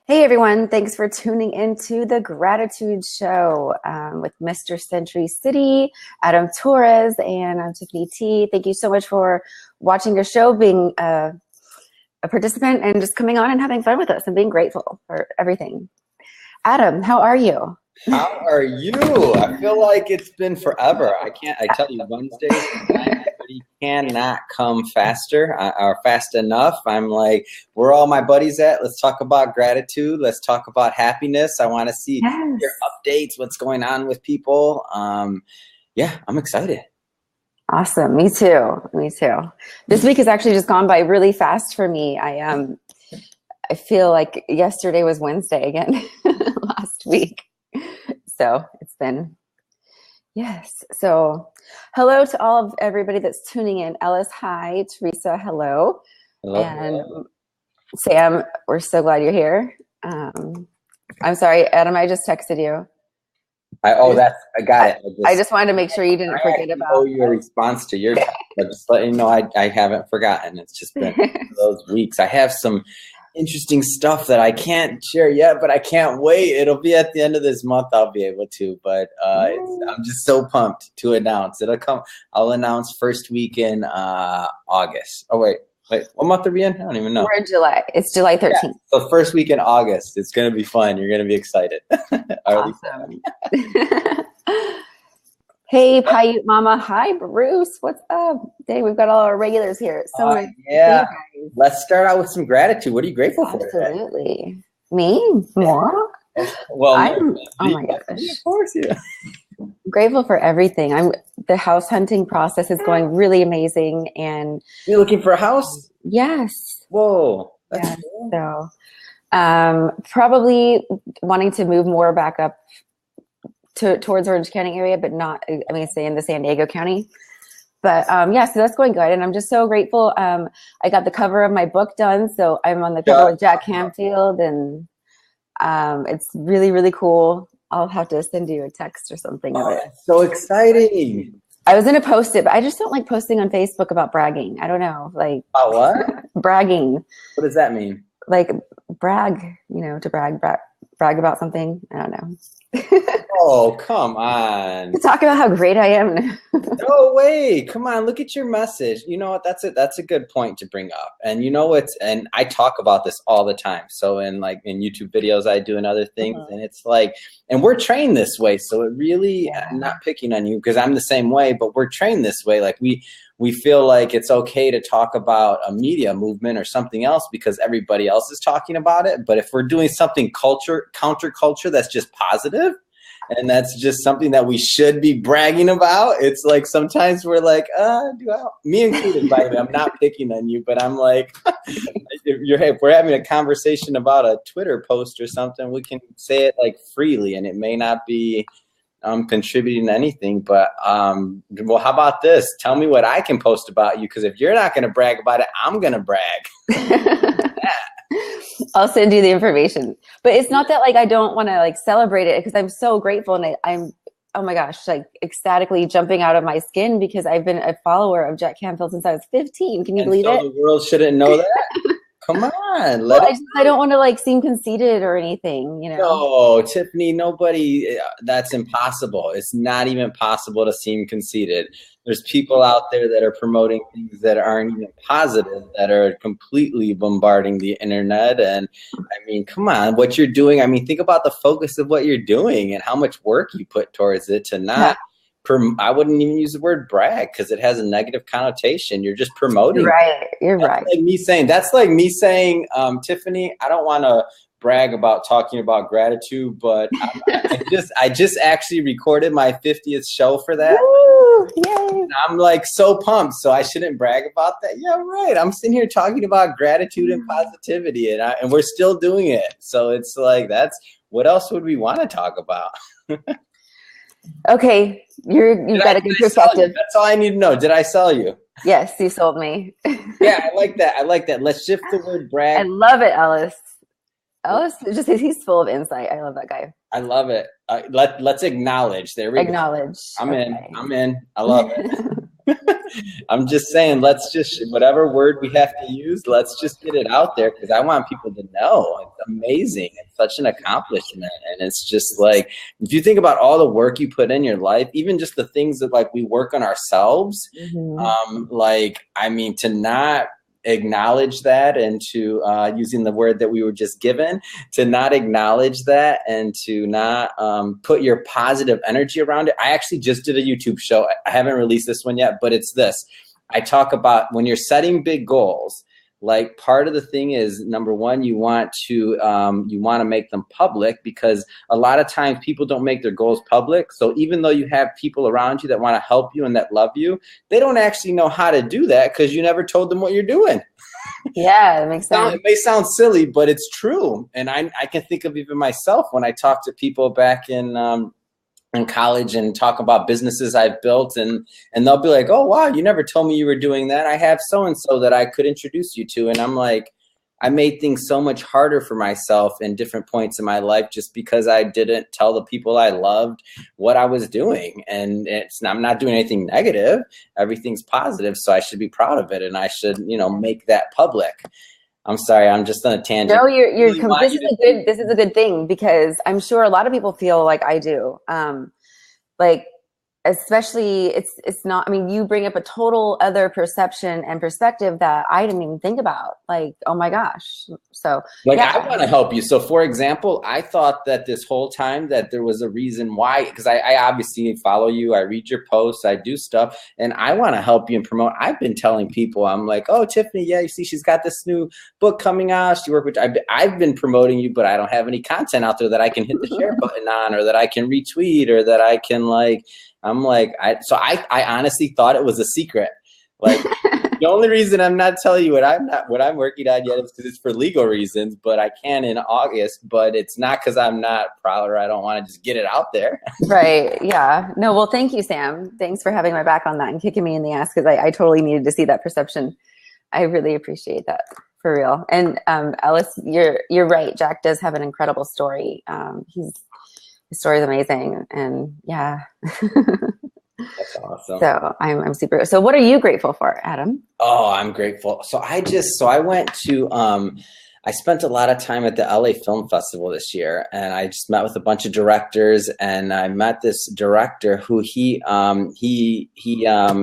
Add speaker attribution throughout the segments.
Speaker 1: Hey everyone, thanks for tuning into the Gratitude Show with Mr.Centurycity, Adam Torres, and I'm Tiffany T. Thank you so much for watching your show, being a participant, and just coming on and having fun with us and being grateful for everything. Adam, how are you?
Speaker 2: How are you? I feel like it's been forever. I tell you, Wednesdays cannot come faster or fast enough. I'm like, where are all my buddies at? Let's talk about gratitude. Let's talk about happiness. I want to see your updates, what's going on with people. Yeah, I'm excited.
Speaker 1: Awesome. Me too. Me too. This week has actually just gone by really fast for me. I feel like yesterday was Wednesday again last week. So it's been, yes. So hello to all of everybody that's tuning in. Ellis, hi. Teresa, hello.
Speaker 2: Hello.
Speaker 1: And Sam, we're so glad you're here. I'm sorry, Adam, I just texted you.
Speaker 2: I got it.
Speaker 1: I just wanted to make sure you didn't forget about
Speaker 2: your response to your text. Just letting you know I haven't forgotten. It's just been those weeks. I have some interesting stuff that I can't share yet, but I can't wait. It'll be at the end of this month. I'll be able to, but I'm just so pumped to announce. I'll announce first week in August. Oh wait, what month are we in? I don't even know.
Speaker 1: We're in July. It's July 13th.
Speaker 2: Yeah, so first week in August. It's going to be fun. You're going to be excited.
Speaker 1: Awesome. Hey, Paiute Mama. Hi, Bruce. What's up? Dang, we've got all our regulars here.
Speaker 2: Yeah. Let's start out with some gratitude. What are you grateful for?
Speaker 1: Absolutely. Me? More?
Speaker 2: Well,
Speaker 1: oh my gosh.
Speaker 2: Of course, yeah.
Speaker 1: I'm grateful for everything. The house hunting process is going really amazing. And
Speaker 2: you're looking for a house?
Speaker 1: Yes.
Speaker 2: Whoa. That's cool.
Speaker 1: So probably wanting to move more back up towards Orange County area, but not, stay in the San Diego County. But yeah, so that's going good. And I'm just so grateful. I got the cover of my book done. So I'm on the cover with Jack Canfield, and it's really, really cool. I'll have to send you a text or something of it.
Speaker 2: So exciting.
Speaker 1: I was going to post it, but I just don't like posting on Facebook about bragging. I don't know. Like,
Speaker 2: what?
Speaker 1: Bragging.
Speaker 2: What does that mean?
Speaker 1: Like brag, to brag about something. I don't know.
Speaker 2: Oh, come on.
Speaker 1: To talk about how great I am.
Speaker 2: No way. Come on. Look at your message. You know what? That's a good point to bring up. And and I talk about this all the time. So in YouTube videos I do and other things, and it's like, and we're trained this way. So it really, I'm not picking on you because I'm the same way, but we're trained this way. Like we feel like it's okay to talk about a media movement or something else because everybody else is talking about it. But if we're doing something counterculture that's just positive, and that's just something that we should be bragging about, it's like sometimes we're like, me included, by the way, I'm not picking on you, but I'm like, if we're having a conversation about a Twitter post or something, we can say it like freely, and it may not be contributing to anything, but well, how about this? Tell me what I can post about you, because if you're not going to brag about it, I'm going to brag.
Speaker 1: I'll send you the information, but it's not that I don't want to celebrate it, because I'm so grateful, and I'm oh my gosh, ecstatically jumping out of my skin because I've been a follower of Jack Canfield since I was 15. Can you believe it?
Speaker 2: The world shouldn't know that. Come on.
Speaker 1: I don't want to seem conceited or anything,
Speaker 2: No, Tiffany, that's impossible. It's not even possible to seem conceited. There's people out there that are promoting things that aren't even positive, that are completely bombarding the internet. And come on, what you're doing. Think about the focus of what you're doing and how much work you put towards it to not. I wouldn't even use the word brag because it has a negative connotation. You're just promoting.
Speaker 1: You're right.
Speaker 2: That's like me saying, Tiffany, I don't want to brag about talking about gratitude, but I just actually recorded my 50th show for that.
Speaker 1: Woo, yay.
Speaker 2: I'm so pumped, so I shouldn't brag about that. Yeah, right. I'm sitting here talking about gratitude and positivity, and we're still doing it. So it's what else would we want to talk about?
Speaker 1: Okay, you've got a good perspective.
Speaker 2: That's all I need to know. Did I sell you?
Speaker 1: Yes, you sold me.
Speaker 2: Yeah, I like that. Let's shift the word brag.
Speaker 1: I love it, Ellis. Ellis, he's full of insight. I love that guy.
Speaker 2: I love it. Let's acknowledge. There we go.
Speaker 1: Acknowledge.
Speaker 2: I'm in. I love it. I'm just saying, let's just, whatever word we have to use, let's just get it out there, because I want people to know. It's amazing. It's such an accomplishment. And it's just like, if you think about all the work you put in your life, even just the things that like we work on ourselves, like, I mean, to not acknowledge that, and to using the word that we were just given, to not acknowledge that, and to not put your positive energy around it. I actually just did a YouTube show. I haven't released this one yet, but it's this. I talk about when you're setting big goals, like part of the thing is, number one, you want to make them public, because a lot of times people don't make their goals public. So even though you have people around you that want to help you and that love you, they don't actually know how to do that because you never told them what you're doing.
Speaker 1: Yeah, that makes sense.
Speaker 2: It may sound silly, but it's true. And I can think of even myself when I talk to people back in college and talk about businesses I've built, and they'll be like, oh, wow, you never told me you were doing that. I have so-and-so that I could introduce you to. And I'm like, I made things so much harder for myself in different points in my life just because I didn't tell the people I loved what I was doing. And I'm not doing anything negative. Everything's positive. So I should be proud of it. And I should, make that public. I'm sorry, I'm just on a tangent.
Speaker 1: No, this is a good thing, because I'm sure a lot of people feel like I do. Like, especially it's not, I mean, you bring up a total other perception and perspective that I didn't even think about. Like, oh my gosh. So
Speaker 2: like, yeah. I want to help you. So for example, I thought that this whole time that there was a reason why, because I obviously follow you, I read your posts, I do stuff, and I want to help you and promote. I've been telling people, I'm like, oh, Tiffany, yeah, you see, she's got this new book coming out. She worked with, I've been promoting you, but I don't have any content out there that I can hit the share button on, or that I can retweet, or that I can like, I'm like, I honestly thought it was a secret. Like, the only reason I'm not telling you what I'm working on yet is because it's for legal reasons, but I can in August, but it's not because I'm not proud or I don't want to just get it out there.
Speaker 1: Right. Yeah. No, well, thank you, Sam. Thanks for having my back on that and kicking me in the ass, because I totally needed to see that perception. I really appreciate that, for real. And Ellis, you're right. Jack does have an incredible story. His story is amazing, and yeah.
Speaker 2: That's awesome.
Speaker 1: So I'm super. So what are you grateful for, Adam?
Speaker 2: Oh, I'm grateful. So I went to I spent a lot of time at the LA Film Festival this year, and I just met with a bunch of directors, and I met this director who he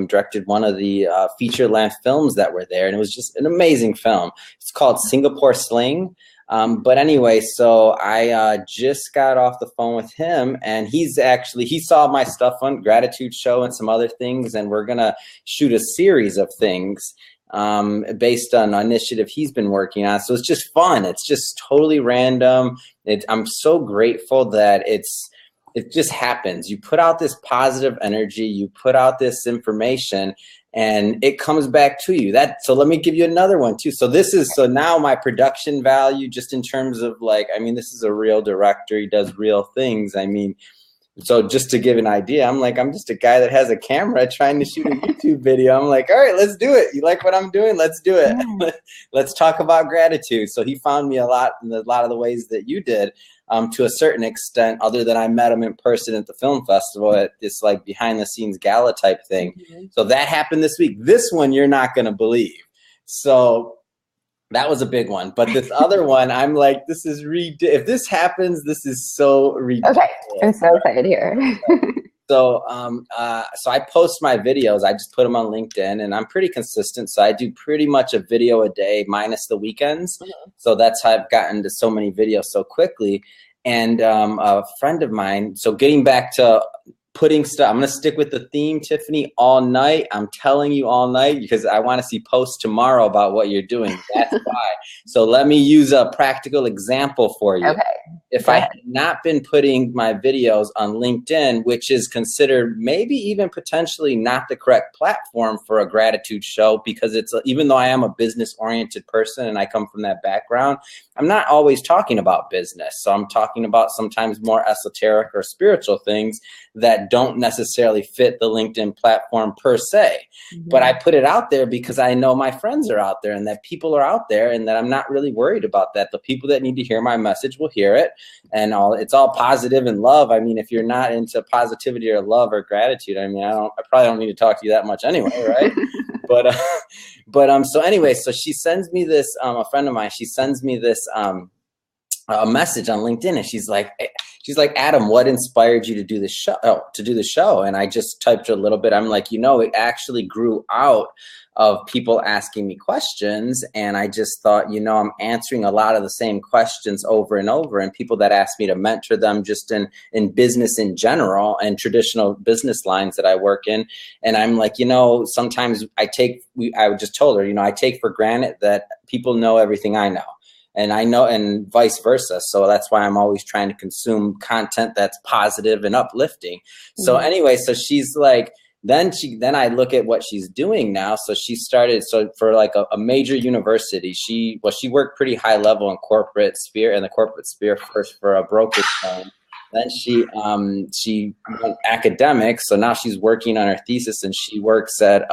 Speaker 2: directed one of the feature-length films that were there, and it was just an amazing film. It's called Singapore Sling. But anyway, so I just got off the phone with him, and he saw my stuff on Gratitude Show and some other things, and we're going to shoot a series of things based on an initiative he's been working on. So it's just fun. It's just totally random. I'm so grateful that it just happens. You put out this positive energy, you put out this information, and it comes back to you. So let me give you another one too. So now my production value, just in terms of like, I mean, this is a real director. He does real things. I mean, so just to give an idea, I'm just a guy that has a camera trying to shoot a YouTube video. I'm like, all right, let's do it. You like what I'm doing? Let's do it. Yeah. Let's talk about gratitude. So he found me a lot in a lot of the ways that you did. To a certain extent, other than I met him in person at the film festival at this like behind the scenes gala type thing. Mm-hmm. So that happened this week. This one you're not going to believe. So that was a big one. But this other one, I'm like, this is if this happens, this is so ridiculous.
Speaker 1: Okay, I'm so excited here.
Speaker 2: So I post my videos. I just put them on LinkedIn, and I'm pretty consistent. So I do pretty much a video a day minus the weekends. Mm-hmm. So that's how I've gotten to so many videos so quickly. And a friend of mine, so getting back to putting stuff, I'm going to stick with the theme, Tiffany, all night. I'm telling you all night, because I want to see posts tomorrow about what you're doing. That's why. So let me use a practical example for you.
Speaker 1: Okay.
Speaker 2: If I had not been putting my videos on LinkedIn, which is considered maybe even potentially not the correct platform for a gratitude show, because even though I am a business-oriented person and I come from that background, I'm not always talking about business. So I'm talking about sometimes more esoteric or spiritual things that don't necessarily fit the LinkedIn platform per se. Mm-hmm. But I put it out there because I know my friends are out there and that people are out there, and that I'm not really worried about that. The people that need to hear my message will hear it. and it's all positive and love. I mean, if you're not into positivity or love or gratitude, I mean, I probably don't need to talk to you that much anyway, right? So anyway, so she sends me this, a friend of mine, she sends me this, a message on LinkedIn, and she's like, Adam, what inspired you to do this show? And I just typed a little bit. I'm like, it actually grew out of people asking me questions. And I just thought, I'm answering a lot of the same questions over and over, and people that ask me to mentor them just in business in general and traditional business lines that I work in. And I'm like, sometimes I just told her, I take for granted that people know everything I know. And I know, and vice versa. So that's why I'm always trying to consume content that's positive and uplifting. So anyway, so she's like, then I look at what she's doing now. So she started, for like a major university, she worked pretty high level in the corporate sphere first for a brokerage firm. Then she went academic, so now she's working on her thesis, and she works at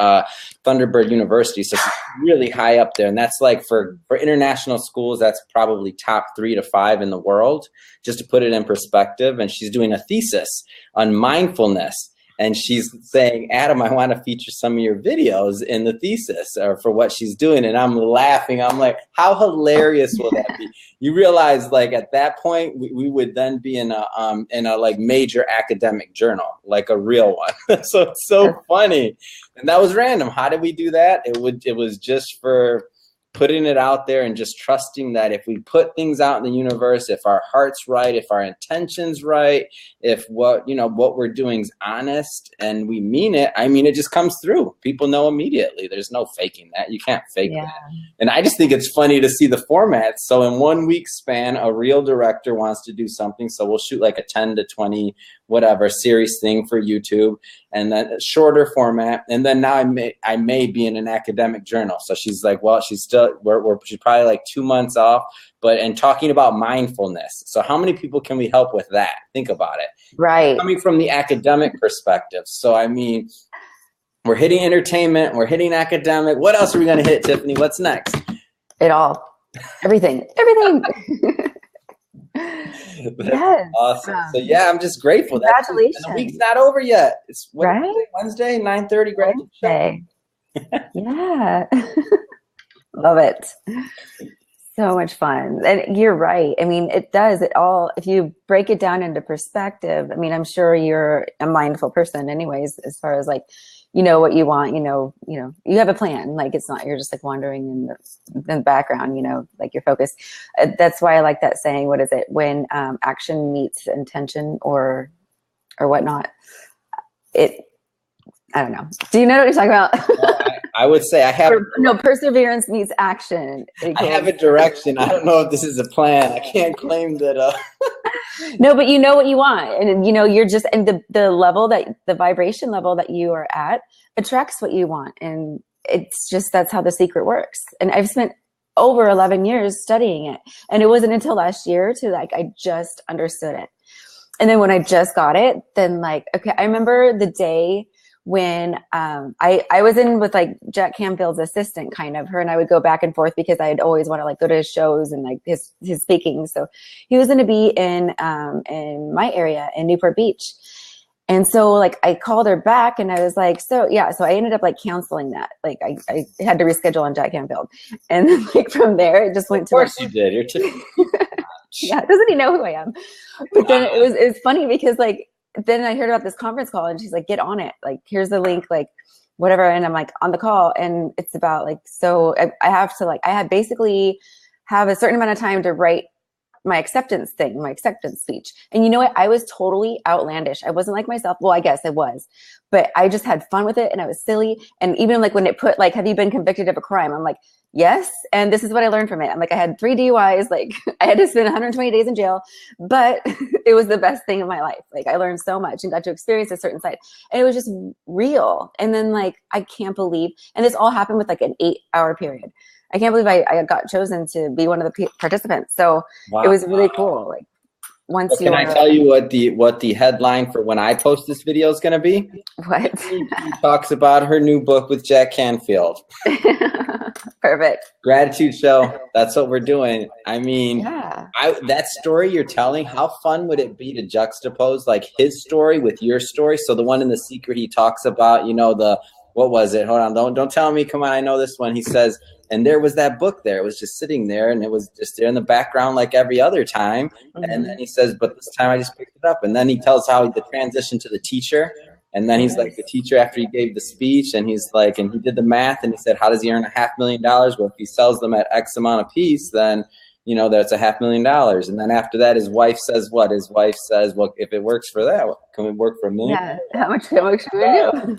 Speaker 2: Thunderbird University, so she's really high up there. And that's like for international schools, that's probably top 3 to 5 in the world, just to put it in perspective. And she's doing a thesis on mindfulness. And she's saying, Adam, I want to feature some of your videos in the thesis or for what she's doing. And I'm laughing. I'm like, how hilarious will that be? You realize, like, at that point, we would then be in a like major academic journal, like a real one. So it's so funny. And that was random. How did we do that? It was just for putting it out there and just trusting that if we put things out in the universe, if our heart's right, if our intention's right, if what we're doing is honest and we mean it, I mean, it just comes through. People know immediately. There's no faking that. You can't fake that. And I just think it's funny to see the format. So in 1 week span, a real director wants to do something. So we'll shoot like a 10 to 20 whatever series thing for YouTube, and then a shorter format. And then now I may be in an academic journal. So she's like, well, she's probably like 2 months off, and talking about mindfulness. So how many people can we help with that? Think about it.
Speaker 1: Right.
Speaker 2: Coming from the academic perspective. So, I mean, we're hitting entertainment, we're hitting academic. What else are we going to hit, Tiffany? What's next?
Speaker 1: It all. Everything. Yes.
Speaker 2: Awesome. So yeah, I'm just grateful.
Speaker 1: Congratulations.
Speaker 2: The week's not over yet. It's
Speaker 1: right?
Speaker 2: Wednesday, 9:30.
Speaker 1: Wednesday. Yeah. Love it. So much fun. And you're right. I mean, it does it all. If you break it down into perspective, I mean, I'm sure you're a mindful person anyways, as far as like, what you want, you have a plan. Like, it's not, you're just like wandering in the background, like you're focused. That's why I like that saying, what is it? When action meets intention or whatnot, I don't know. Do you know what you're talking about?
Speaker 2: I would say I have.
Speaker 1: Perseverance meets action.
Speaker 2: I have a direction. I don't know if this is a plan. I can't claim that.
Speaker 1: No, but you know what you want. And, you're just, and the level the vibration level that you are at attracts what you want. And it's just, that's how the secret works. And I've spent over 11 years studying it. And it wasn't until last year I just understood it. And then when I just got it, then okay, I remember the day when I was in with like Jack Canfield's assistant, kind of, her and I would go back and forth because I'd always want to go to his shows and his speaking. So he was going to be in my area in Newport Beach. And so I called her back and I was like, so I ended up canceling that. I had to reschedule on Jack Canfield. And then from there, it just went to.
Speaker 2: Of course you did. You're too.
Speaker 1: Yeah. Doesn't he know who I am? But then it was funny because then I heard about this conference call and she's like, get on it. Here's the link, whatever. And I'm on the call and it's about so I have to I had basically have a certain amount of time to write my acceptance speech. And you know what? I was totally outlandish. I wasn't like myself. Well, I guess I was, but I just had fun with it and I was silly. And even when it put have you been convicted of a crime? I'm like, yes. And this is what I learned from it. I'm I had 3 DUIs. I had to spend 120 days in jail, but it was the best thing of my life. I learned so much and got to experience a certain side. And it was just real. And then I can't believe, and this all happened with an 8-hour period. I can't believe I got chosen to be one of the participants. So It was really cool. once
Speaker 2: Can I tell you what the headline for when I post this video is going to be?
Speaker 1: What?
Speaker 2: He talks about her new book with Jack Canfield.
Speaker 1: Perfect.
Speaker 2: Gratitude show. That's what we're doing. I mean,
Speaker 1: yeah.
Speaker 2: That story you're telling, how fun would it be to juxtapose like his story with your story? So the one in The Secret, he talks about, you know, what was it? Hold on. Don't tell me. Come on. I know this one. He says, and there was that book there. It was just sitting there and it was just there in the background like every other time. Mm-hmm. And then he says, but this time I just picked it up. And then he tells how the transition to the teacher. And then he's like the teacher after he gave the speech, and he's like, and he did the math, and he said, how does he earn $500,000? Well, if he sells them at X amount of piece, then, you know, that's $500,000. And then after that, his wife says what? His wife says, well, if it works for that, can we work for $1 million?
Speaker 1: Yeah, how much should we do?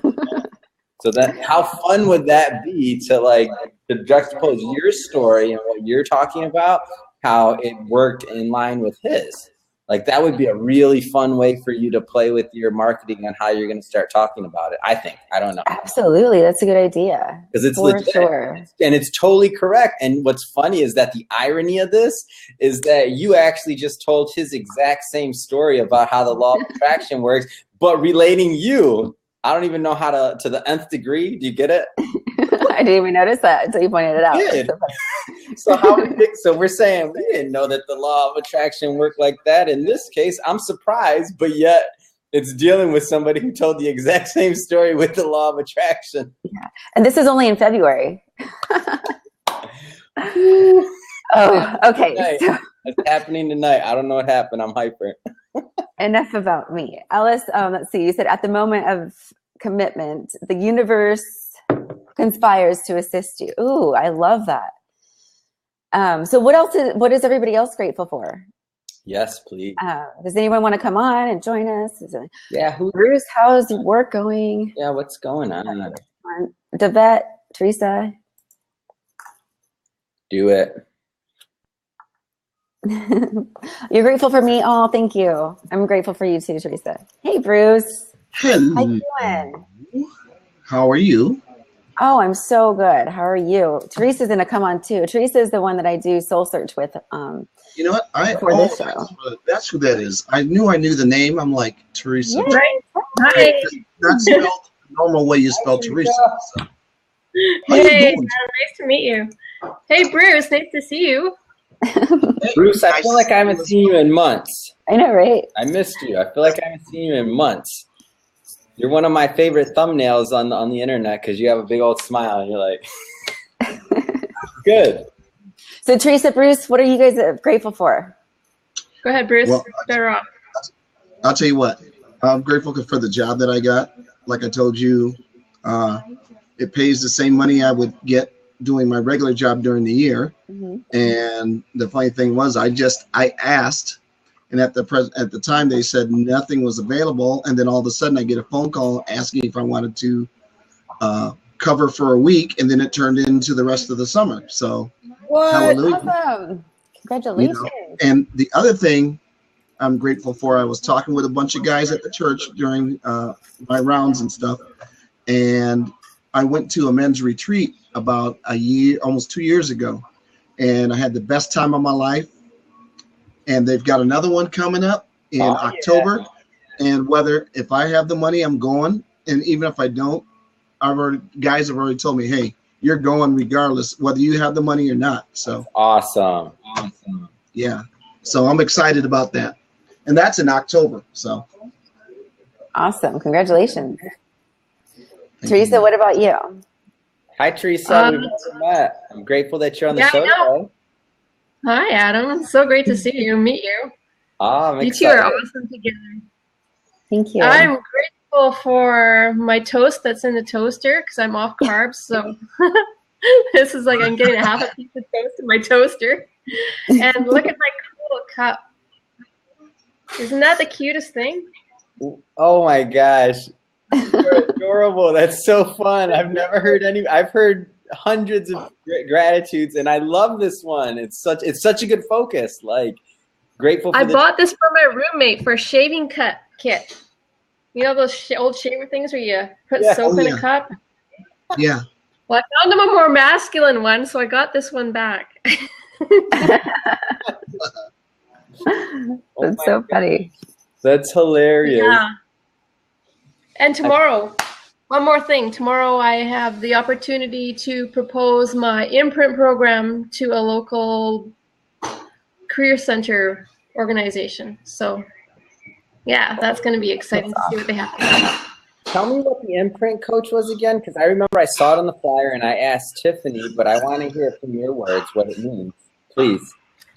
Speaker 2: So then how fun would that be to juxtapose your story and what you're talking about, how it worked in line with his? Like, that would be a really fun way for you to play with your marketing and how you're going to start talking about it, I think. I don't know.
Speaker 1: Absolutely. That's a good idea.
Speaker 2: Because it's
Speaker 1: for
Speaker 2: legit.
Speaker 1: Sure.
Speaker 2: And it's totally correct. And what's funny is that the irony of this is that you actually just told his exact same story about how the law of attraction works, but relating you. I don't even know how to the nth degree. Do you get it?
Speaker 1: I didn't even notice that until you pointed it out.
Speaker 2: So we're saying we didn't know that the law of attraction worked like that. In this case, I'm surprised, but yet it's dealing with somebody who told the exact same story with the law of attraction.
Speaker 1: Yeah. And this is only in February. Oh, okay. So.
Speaker 2: It's happening tonight. I don't know what happened. I'm hyper.
Speaker 1: Enough about me. Alice, let's see. You said at the moment of commitment, the universe conspires to assist you. Ooh, I love that. So what is everybody else grateful for?
Speaker 2: Yes, please.
Speaker 1: Does anyone want to come on and join us?
Speaker 2: Yeah.
Speaker 1: Bruce, how's work going?
Speaker 2: Yeah, what's going on?
Speaker 1: Devette, Teresa.
Speaker 2: Do it.
Speaker 1: You're grateful for me? Oh, thank you. I'm grateful for you too, Teresa. Hey, Bruce.
Speaker 3: Hello.
Speaker 1: How you doing?
Speaker 3: How are you?
Speaker 1: Oh, I'm so good. How are you? Teresa's gonna come on too. Teresa is the one that I do soul search with.
Speaker 3: You know what? That's who that is. I knew the name. I'm like, Teresa.
Speaker 1: Yeah. Right. Hi.
Speaker 3: That's spelled the normal way you spell Teresa. So.
Speaker 4: Hey, nice to meet you. Hey, Bruce, nice to see you.
Speaker 2: Bruce, I feel like I haven't seen you in months.
Speaker 1: I know, right?
Speaker 2: I missed you. I feel like I haven't seen you in months. You're one of my favorite thumbnails on the internet because you have a big old smile and you're like, good.
Speaker 1: So Teresa, Bruce, what are you guys grateful for?
Speaker 4: Go ahead, Bruce.
Speaker 3: Well,
Speaker 4: better off.
Speaker 3: I'll tell you what. I'm grateful for the job that I got. Like I told you, it pays the same money I would get doing my regular job during the year. Mm-hmm. And the funny thing was, I asked, and at the time they said nothing was available. And then all of a sudden I get a phone call asking if I wanted to cover for a week, and then it turned into the rest of the summer. So
Speaker 1: what?
Speaker 3: Hallelujah.
Speaker 1: Awesome. Congratulations.
Speaker 3: You know? And the other thing I'm grateful for, I was talking with a bunch of guys at the church during my rounds and stuff, and I went to a men's retreat about almost 2 years ago, and I had the best time of my life. And they've got another one coming up in October. Yeah. And if I have the money, I'm going. And even if I don't, guys have already told me, hey, you're going regardless, whether you have the money or not. So
Speaker 2: awesome.
Speaker 3: Yeah. So I'm excited about that. And that's in October. So
Speaker 1: awesome. Congratulations. Teresa, what about you?
Speaker 2: Hi, Teresa. We've never met. I'm grateful that you're on the show today.
Speaker 4: Hi, Adam. So great to see you and meet you.
Speaker 2: I'm
Speaker 4: you
Speaker 2: excited.
Speaker 4: two are awesome together.
Speaker 1: Thank you.
Speaker 4: I'm grateful for my toast that's in the toaster because I'm off carbs. So this is like I'm getting half a piece of toast in my toaster. And look at my cool cup. Isn't that the cutest thing?
Speaker 2: Oh my gosh. You're adorable. That's so fun. I've heard hundreds of gratitudes, and I love this one. It's such a good focus. Like, grateful for
Speaker 4: I bought this for my roommate for a shaving cut kit. You know those old shaver things where you put soap in a cup?
Speaker 3: Yeah.
Speaker 4: Well, I found them a more masculine one, so I got this one back.
Speaker 1: That's so funny.
Speaker 2: That's hilarious.
Speaker 4: Yeah. And tomorrow, one more thing. Tomorrow I have the opportunity to propose my imprint program to a local career center organization. So yeah, that's going to be exciting to see what they have to say.
Speaker 2: Tell me what the imprint coach was again, because I remember I saw it on the flyer and I asked Tiffany, but I want to hear from your words what it means. Please.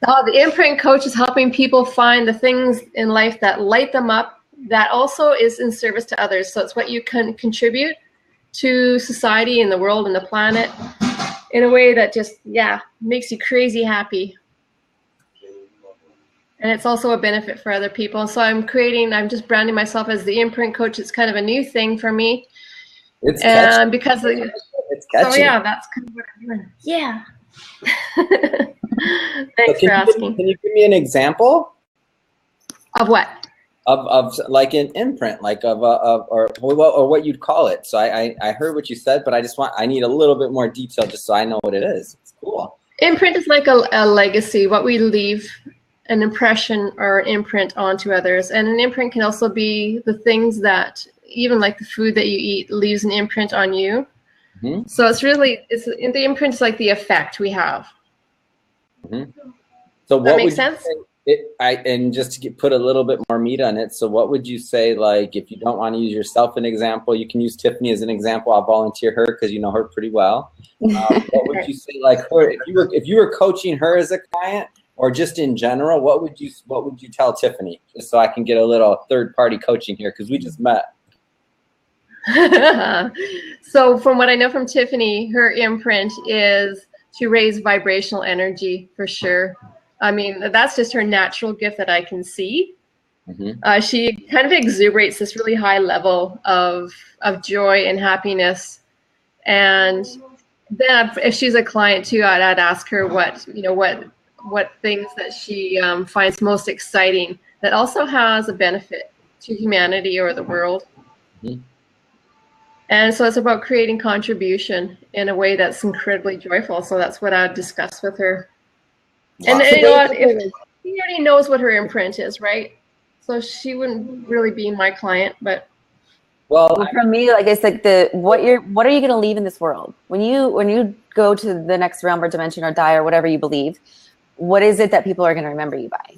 Speaker 4: Oh, the imprint coach is helping people find the things in life that light them up, that also is in service to others. So it's what you can contribute to society and the world and the planet in a way that just, yeah, makes you crazy happy. And it's also a benefit for other people. So I'm just branding myself as the imprint coach. It's kind of a new thing for me.
Speaker 2: It's catchy.
Speaker 4: Because
Speaker 2: it's catchy.
Speaker 4: So yeah, that's kind of what I'm doing. Yeah. Thanks for asking.
Speaker 2: Can you give me an example
Speaker 4: of what?
Speaker 2: Of like an imprint, like or what you'd call it. So I heard what you said, but I need a little bit more detail just so I know what it is. It's cool.
Speaker 4: Imprint is like a legacy, what we leave an impression or an imprint onto others. And an imprint can also be the things that, even like the food that you eat, leaves an imprint on you. Mm-hmm. So it's really, the imprint is like the effect we have.
Speaker 2: Mm-hmm. So what
Speaker 4: that makes sense?
Speaker 2: And just to put a little bit more meat on it, so what would you say, like, if you don't want to use yourself as an example, you can use Tiffany as an example. I'll volunteer her because you know her pretty well. What would you say, like, her, if you were coaching her as a client, or just in general, what would you tell Tiffany? Just so I can get a little third-party coaching here, because we just met.
Speaker 4: So from what I know from Tiffany, her imprint is to raise vibrational energy for sure. I mean, that's just her natural gift that I can see. Mm-hmm. She kind of exuberates this really high level of joy and happiness. And then if she's a client too, I'd ask her what things that she finds most exciting that also has a benefit to humanity or the world. Mm-hmm. And so it's about creating contribution in a way that's incredibly joyful. So that's what I'd discuss with her. Wow. And you know what, if she already knows what her imprint is, right? So she wouldn't really be my client, but.
Speaker 1: Well, for me, like it's like what are you going to leave in this world when you go to the next realm or dimension or die or whatever you believe? What is it that people are going to remember you by?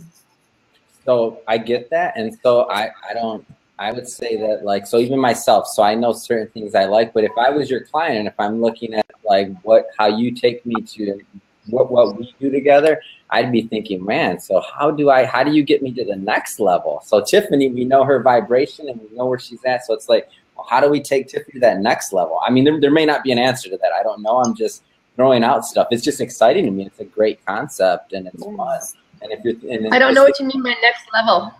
Speaker 2: So I get that, and so I would say that, like, so even myself, so I know certain things I like, but if I was your client and if I'm looking at like how you take me to what we do together, I'd be thinking, man, so how do you get me to the next level? So Tiffany, we know her vibration and we know where she's at. So it's like, well, how do we take Tiffany to that next level? I mean, there may not be an answer to that. I don't know. I'm just throwing out stuff. It's just exciting to me. It's a great concept and it's fun. And
Speaker 4: I don't know what you mean by next level.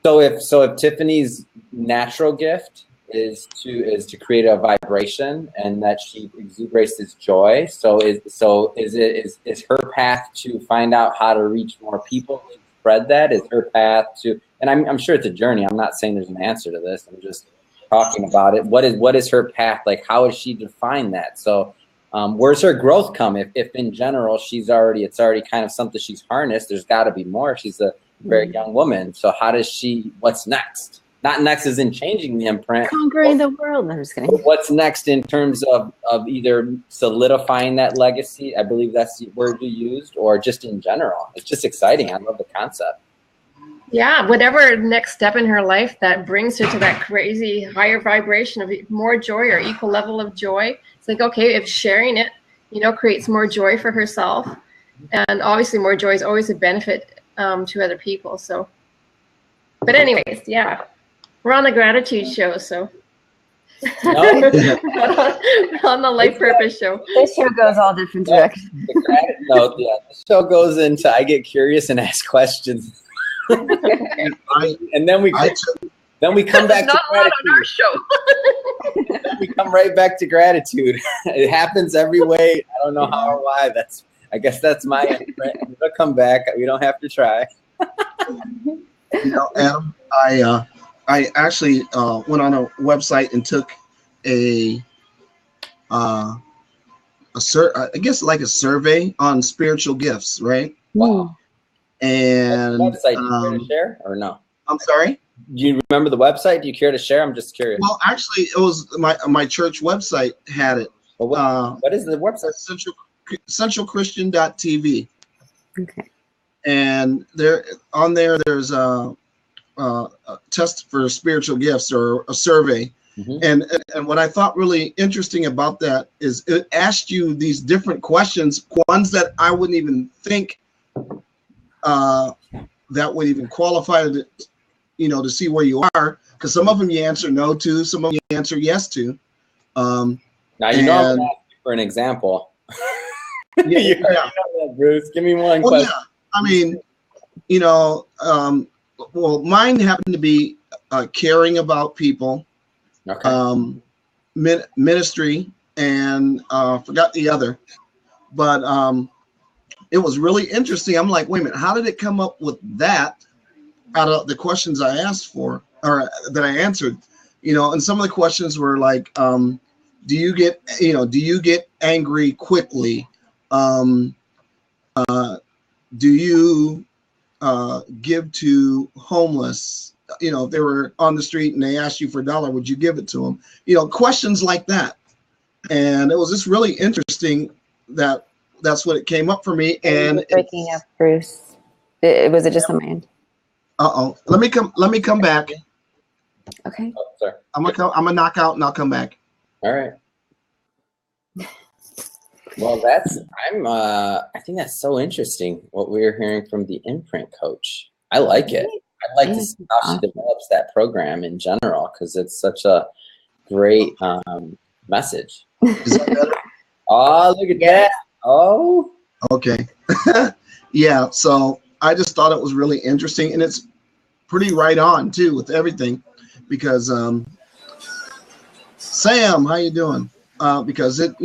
Speaker 2: So if Tiffany's natural gift is to create a vibration and that she exuberates this joy, so is her path to find out how to reach more people, to spread that? Is her path to, and I'm sure it's a journey. I'm not saying there's an answer to this. I'm just talking about it. What is her path? Like, how does she define that? So where's her growth come? If in general it's already kind of something she's harnessed, there's got to be more. She's a very young woman. So how does what's next? Not next as in changing the imprint.
Speaker 1: Conquering the world. I'm just kidding.
Speaker 2: What's next in terms of either solidifying that legacy, I believe that's the word you used, or just in general? It's just exciting. I love the concept.
Speaker 4: Yeah, whatever next step in her life that brings her to that crazy higher vibration of more joy or equal level of joy. It's like, okay, if sharing it, creates more joy for herself. And obviously more joy is always a benefit to other people. So, but anyways, yeah, we're on the gratitude show, so we're on the life purpose show.
Speaker 1: This show goes all different directions.
Speaker 2: This show goes into, I get curious and ask questions, and then we come back to gratitude.
Speaker 4: On our show.
Speaker 2: Then we come right back to gratitude. It happens every way. I don't know how or why. I guess that's my imprint. It'll come back. We don't have to try.
Speaker 3: Adam, I actually went on a website and took I guess like a survey on spiritual gifts, right?
Speaker 2: Wow.
Speaker 3: And
Speaker 2: website, do you care to share or no?
Speaker 3: I'm sorry?
Speaker 2: Do you remember the website? Do you care to share? I'm just curious.
Speaker 3: Well, actually, it was my church website had it.
Speaker 2: Well, what is the website?
Speaker 3: centralchristian.tv.
Speaker 1: Okay.
Speaker 3: And there's a test for spiritual gifts or a survey. And what I thought really interesting about that is it asked you these different questions, ones that I wouldn't even think that would even qualify to, to see where you are, because some of them you answer no to, some of them you answer yes to.
Speaker 2: Now I'm gonna ask you for an example. You know that, Bruce. Give me one question.
Speaker 3: Yeah. I mean, well, mine happened to be caring about people, ministry, and forgot the other. But it was really interesting. I'm like, wait a minute, how did it come up with that out of the questions I asked for or that I answered? And some of the questions were like, do you get angry quickly? Do you give to homeless? If they were on the street and they asked you for $1, would you give it to them? Questions like that. And it was just really interesting that's what it came up for me. And
Speaker 1: breaking up, Bruce. Was it just on my end?
Speaker 3: Let me come back.
Speaker 1: Okay.
Speaker 2: Oh, sorry.
Speaker 3: I'm gonna knock out and I'll come back.
Speaker 2: All right. Well, I think that's so interesting what we're hearing from the imprint coach. I like it. I'd like to see how she develops that program in general, because it's such a great message.
Speaker 3: Is that better?
Speaker 2: Oh, look at that. Oh.
Speaker 3: Okay. Yeah. So I just thought it was really interesting, and it's pretty right on too with everything, because Sam, how you doing? Because it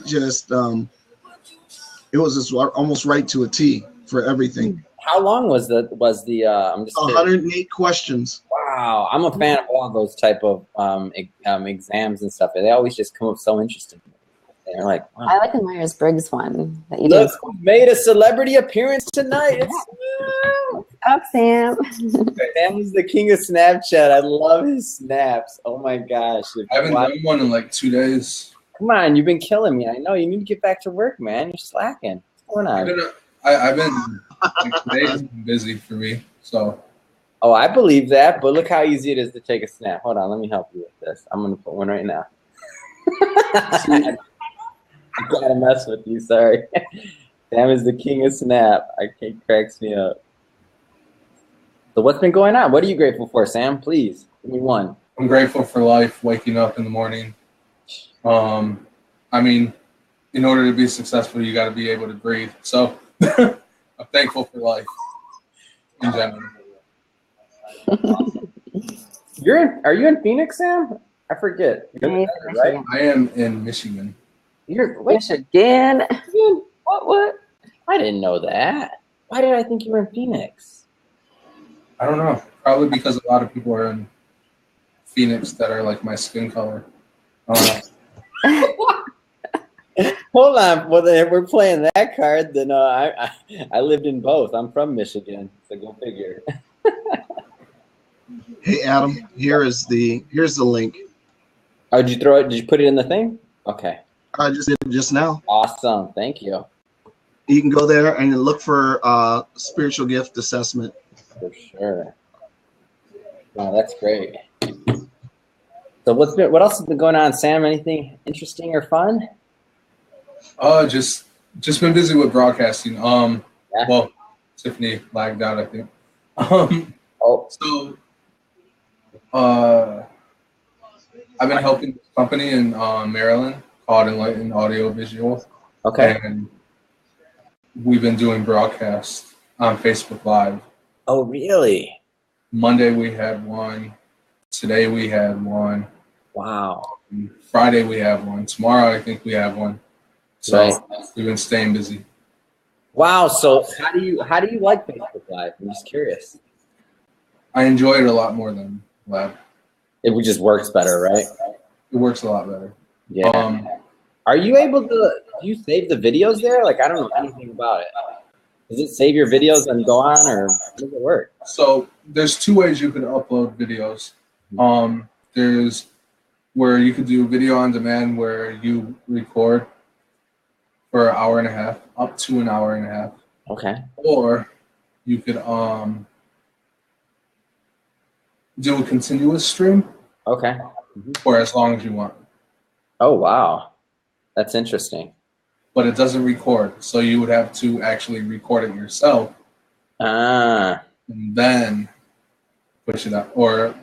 Speaker 3: just it was just almost right to a T for everything.
Speaker 2: How long was the I'm just
Speaker 3: 108 questions.
Speaker 2: Wow, I'm a fan of all those type of exams and stuff. They always just come up so interesting. They're like, wow.
Speaker 1: I like the Myers-Briggs one that you
Speaker 2: Look, who made a celebrity appearance tonight. It's
Speaker 1: up, Sam.
Speaker 2: Sam is the king of Snapchat. I love his snaps. Oh my gosh.
Speaker 5: I haven't done one in like 2 days.
Speaker 2: Come on, you've been killing me. I know you need to get back to work, man. You're slacking. What's going on?
Speaker 5: I've been like, today's been busy for me. So
Speaker 2: Oh, I believe that, but look how easy it is to take a snap. Hold on, let me help you with this. I'm gonna put one right now. I gotta mess with you, sorry. Sam is the king of snap. It cracks me up. So what's been going on? What are you grateful for, Sam? Please, give me one.
Speaker 5: I'm grateful for life, waking up in the morning. I mean, in order to be successful, you got to be able to breathe. So I'm thankful for life in general.
Speaker 2: Are you in Phoenix, Sam? I forget. You're right?
Speaker 5: I am in Michigan.
Speaker 2: You're
Speaker 1: Michigan.
Speaker 2: What? I didn't know that. Why did I think you were in Phoenix?
Speaker 5: I don't know. Probably because a lot of people are in Phoenix that are like my skin color.
Speaker 2: Hold on. Well, then if we're playing that card, then I lived in both. I'm from Michigan, so go figure.
Speaker 3: Hey Adam, here's the link.
Speaker 2: Oh, did you throw it? Did you put it in the thing? Okay.
Speaker 3: I just did it just now.
Speaker 2: Awesome. Thank you.
Speaker 3: You can go there and look for spiritual gift assessment.
Speaker 2: For sure. Wow, that's great. So what else has been going on, Sam? Anything interesting or fun?
Speaker 5: Just been busy with broadcasting.
Speaker 2: Yeah.
Speaker 5: Well, Tiffany lagged out, I think. So I've been helping this company in Maryland called Enlightened Audio Visual.
Speaker 2: Okay.
Speaker 5: And we've been doing broadcasts on Facebook Live.
Speaker 2: Oh, really?
Speaker 5: Monday we had one. Today we had one.
Speaker 2: Wow.
Speaker 5: Friday we have one. Tomorrow I think we have one. So
Speaker 2: Right.
Speaker 5: we've been staying busy.
Speaker 2: Wow. So how do you like Facebook Live? I'm just curious.
Speaker 5: I enjoy it a lot more than Lab.
Speaker 2: It just works better, right?
Speaker 5: It works a lot better.
Speaker 2: Yeah. Are you able to? Do you save the videos there? Like I don't know anything about it. Does it save your videos and go on, or how does it work?
Speaker 5: So there's two ways you can upload videos. There's where you could do video on demand, where you record for an hour and a half, up to an hour and a half.
Speaker 2: Okay.
Speaker 5: Or you could do a continuous stream.
Speaker 2: Okay.
Speaker 5: For as long as you want.
Speaker 2: Oh, wow. That's interesting.
Speaker 5: But it doesn't record, so you would have to actually record it yourself. And then push it up or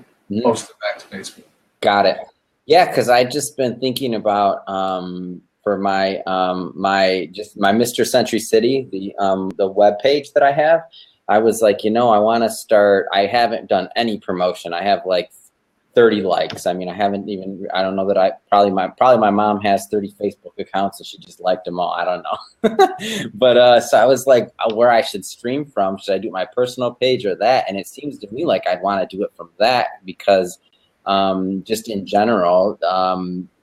Speaker 5: post it back to Facebook.
Speaker 2: Got it. Yeah, because I just been thinking about for my my Mr.Century, the web page that I have. I was like, you know, I want to start. I haven't done any promotion. I have like 30 likes. I mean, I haven't even, I don't know that I, probably my mom has 30 Facebook accounts and she just liked them all. I don't know. But so I was like, where I should stream from, should I do my personal page or that? And it seems to me like I'd want to do it from that because just in general,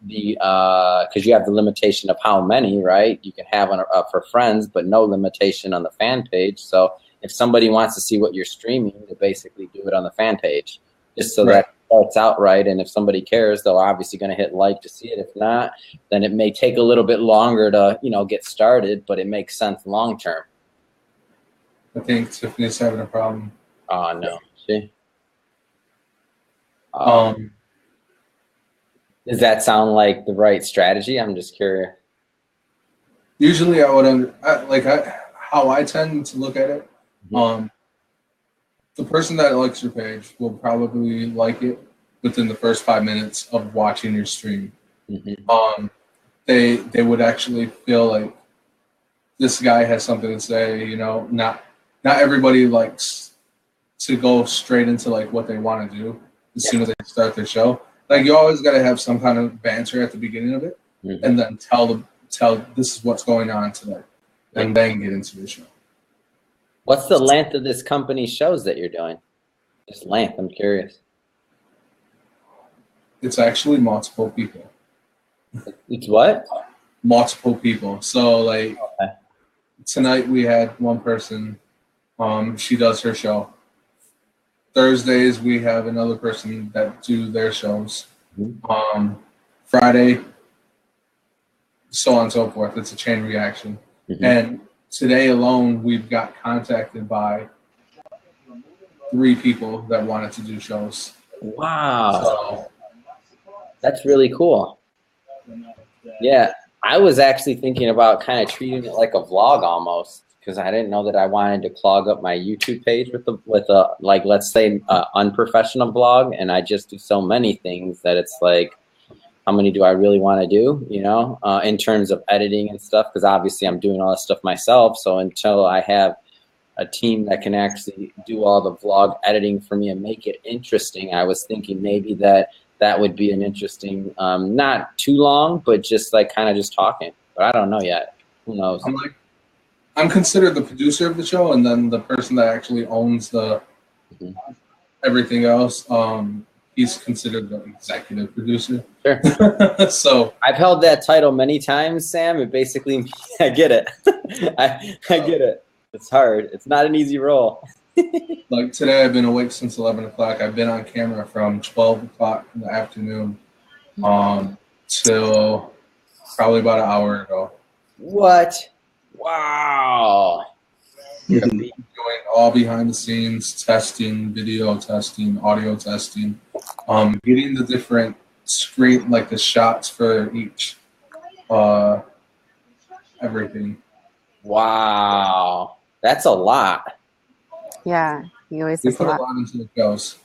Speaker 2: because you have the limitation of how many, right? You can have for friends, but no limitation on the fan page. So if somebody wants to see what you're streaming, they basically do it on the fan page, just so that starts out right, and if somebody cares, they're obviously going to hit like to see it. If not, then it may take a little bit longer to, you know, get started, but it makes sense long term.
Speaker 5: I think Tiffany's having a problem.
Speaker 2: Oh no, see. Does that sound like the right strategy? I'm just curious.
Speaker 5: Usually, I would how I tend to look at it. The person that likes your page will probably like it within the first 5 minutes of watching your stream. They would actually feel like this guy has something to say. You know, not everybody likes to go straight into like what they want to do as soon as they start their show. Like you always got to have some kind of banter at the beginning of it, and then tell this is what's going on today, and then get into the show.
Speaker 2: What's the length of this company's shows that you're doing? Just length, I'm curious.
Speaker 5: It's actually multiple people.
Speaker 2: It's what?
Speaker 5: Multiple people. So like tonight we had one person, she does her show. Thursdays we have another person that do their shows. Friday, so on and so forth. It's a chain reaction. And today alone, we've got contacted by 3 people that wanted to do shows.
Speaker 2: Wow.
Speaker 5: So,
Speaker 2: that's really cool. Yeah, I was actually thinking about kind of treating it like a vlog almost, because I didn't know that I wanted to clog up my YouTube page with a like, let's say, unprofessional vlog, and I just do so many things that it's like, how many do I really want to do, you know, in terms of editing and stuff? Because obviously I'm doing all this stuff myself. So until I have a team that can actually do all the vlog editing for me and make it interesting, I was thinking maybe that would be an interesting, not too long, but just like kind of just talking. But I don't know yet. Who knows?
Speaker 5: I'm considered the producer of the show, and then the person that actually owns the everything else. He's considered the executive producer.
Speaker 2: Sure.
Speaker 5: So
Speaker 2: I've held that title many times, Sam. It basically, I get it. I get it. It's hard. It's not an easy role.
Speaker 5: Like today, I've been awake since 11 o'clock. I've been on camera from 12 o'clock in the afternoon till probably about an hour ago.
Speaker 2: What? Wow.
Speaker 5: Doing all behind the scenes testing, video testing, audio testing, getting the different screen, like the shots for each, everything.
Speaker 2: Wow, that's a lot.
Speaker 1: Yeah, you always
Speaker 5: We put a lot into the shows.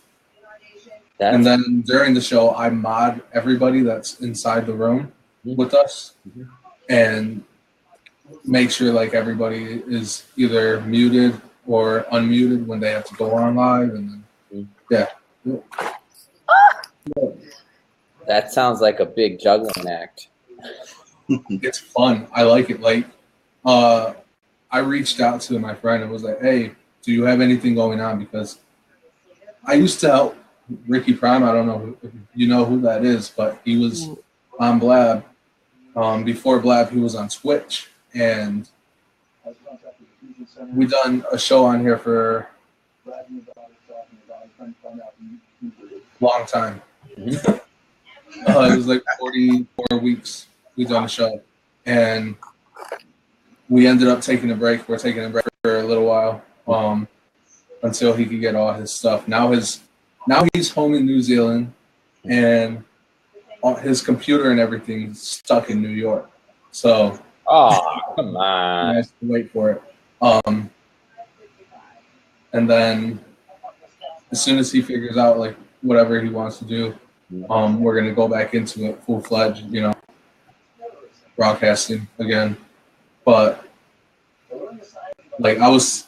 Speaker 2: That's
Speaker 5: And then during the show, I mod everybody that's inside the room with us and make sure like everybody is either muted or unmuted when they have to go on live. And then,
Speaker 2: that sounds like a big juggling act.
Speaker 5: it's fun. I like it. Like, I reached out to my friend and was like, hey, do you have anything going on? Because I used to help Ricky Prime. I don't know if you know who that is, but he was on Blab. Before Blab, he was on Twitch. And we done a show on here for a long time.
Speaker 2: Mhm.
Speaker 5: It was like 44 weeks we done a show, and we ended up taking a break. We're taking a break for a little while until he could get all his stuff. Now he's home in New Zealand, and his computer and everything's stuck in New York. So
Speaker 2: Come on.
Speaker 5: I have to wait for it. And then as soon as he figures out like whatever he wants to do, we're gonna go back into it full-fledged, broadcasting again. But like I was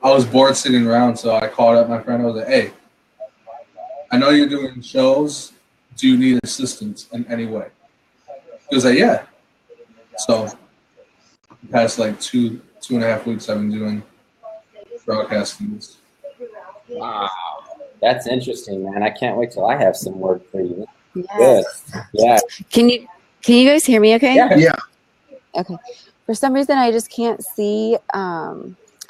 Speaker 5: bored sitting around, so I called up my friend. I was like, "Hey, I know you're doing shows. Do you need assistance in any way?" He was like, "Yeah." So the past like two and a half weeks, I've been doing broadcasting.
Speaker 2: Wow. That's interesting, man. I can't wait till I have some work for you.
Speaker 1: Yes.
Speaker 2: Good. Yeah.
Speaker 1: Can you guys hear me okay?
Speaker 3: Yeah.
Speaker 1: Okay. For some reason, I just can't see. I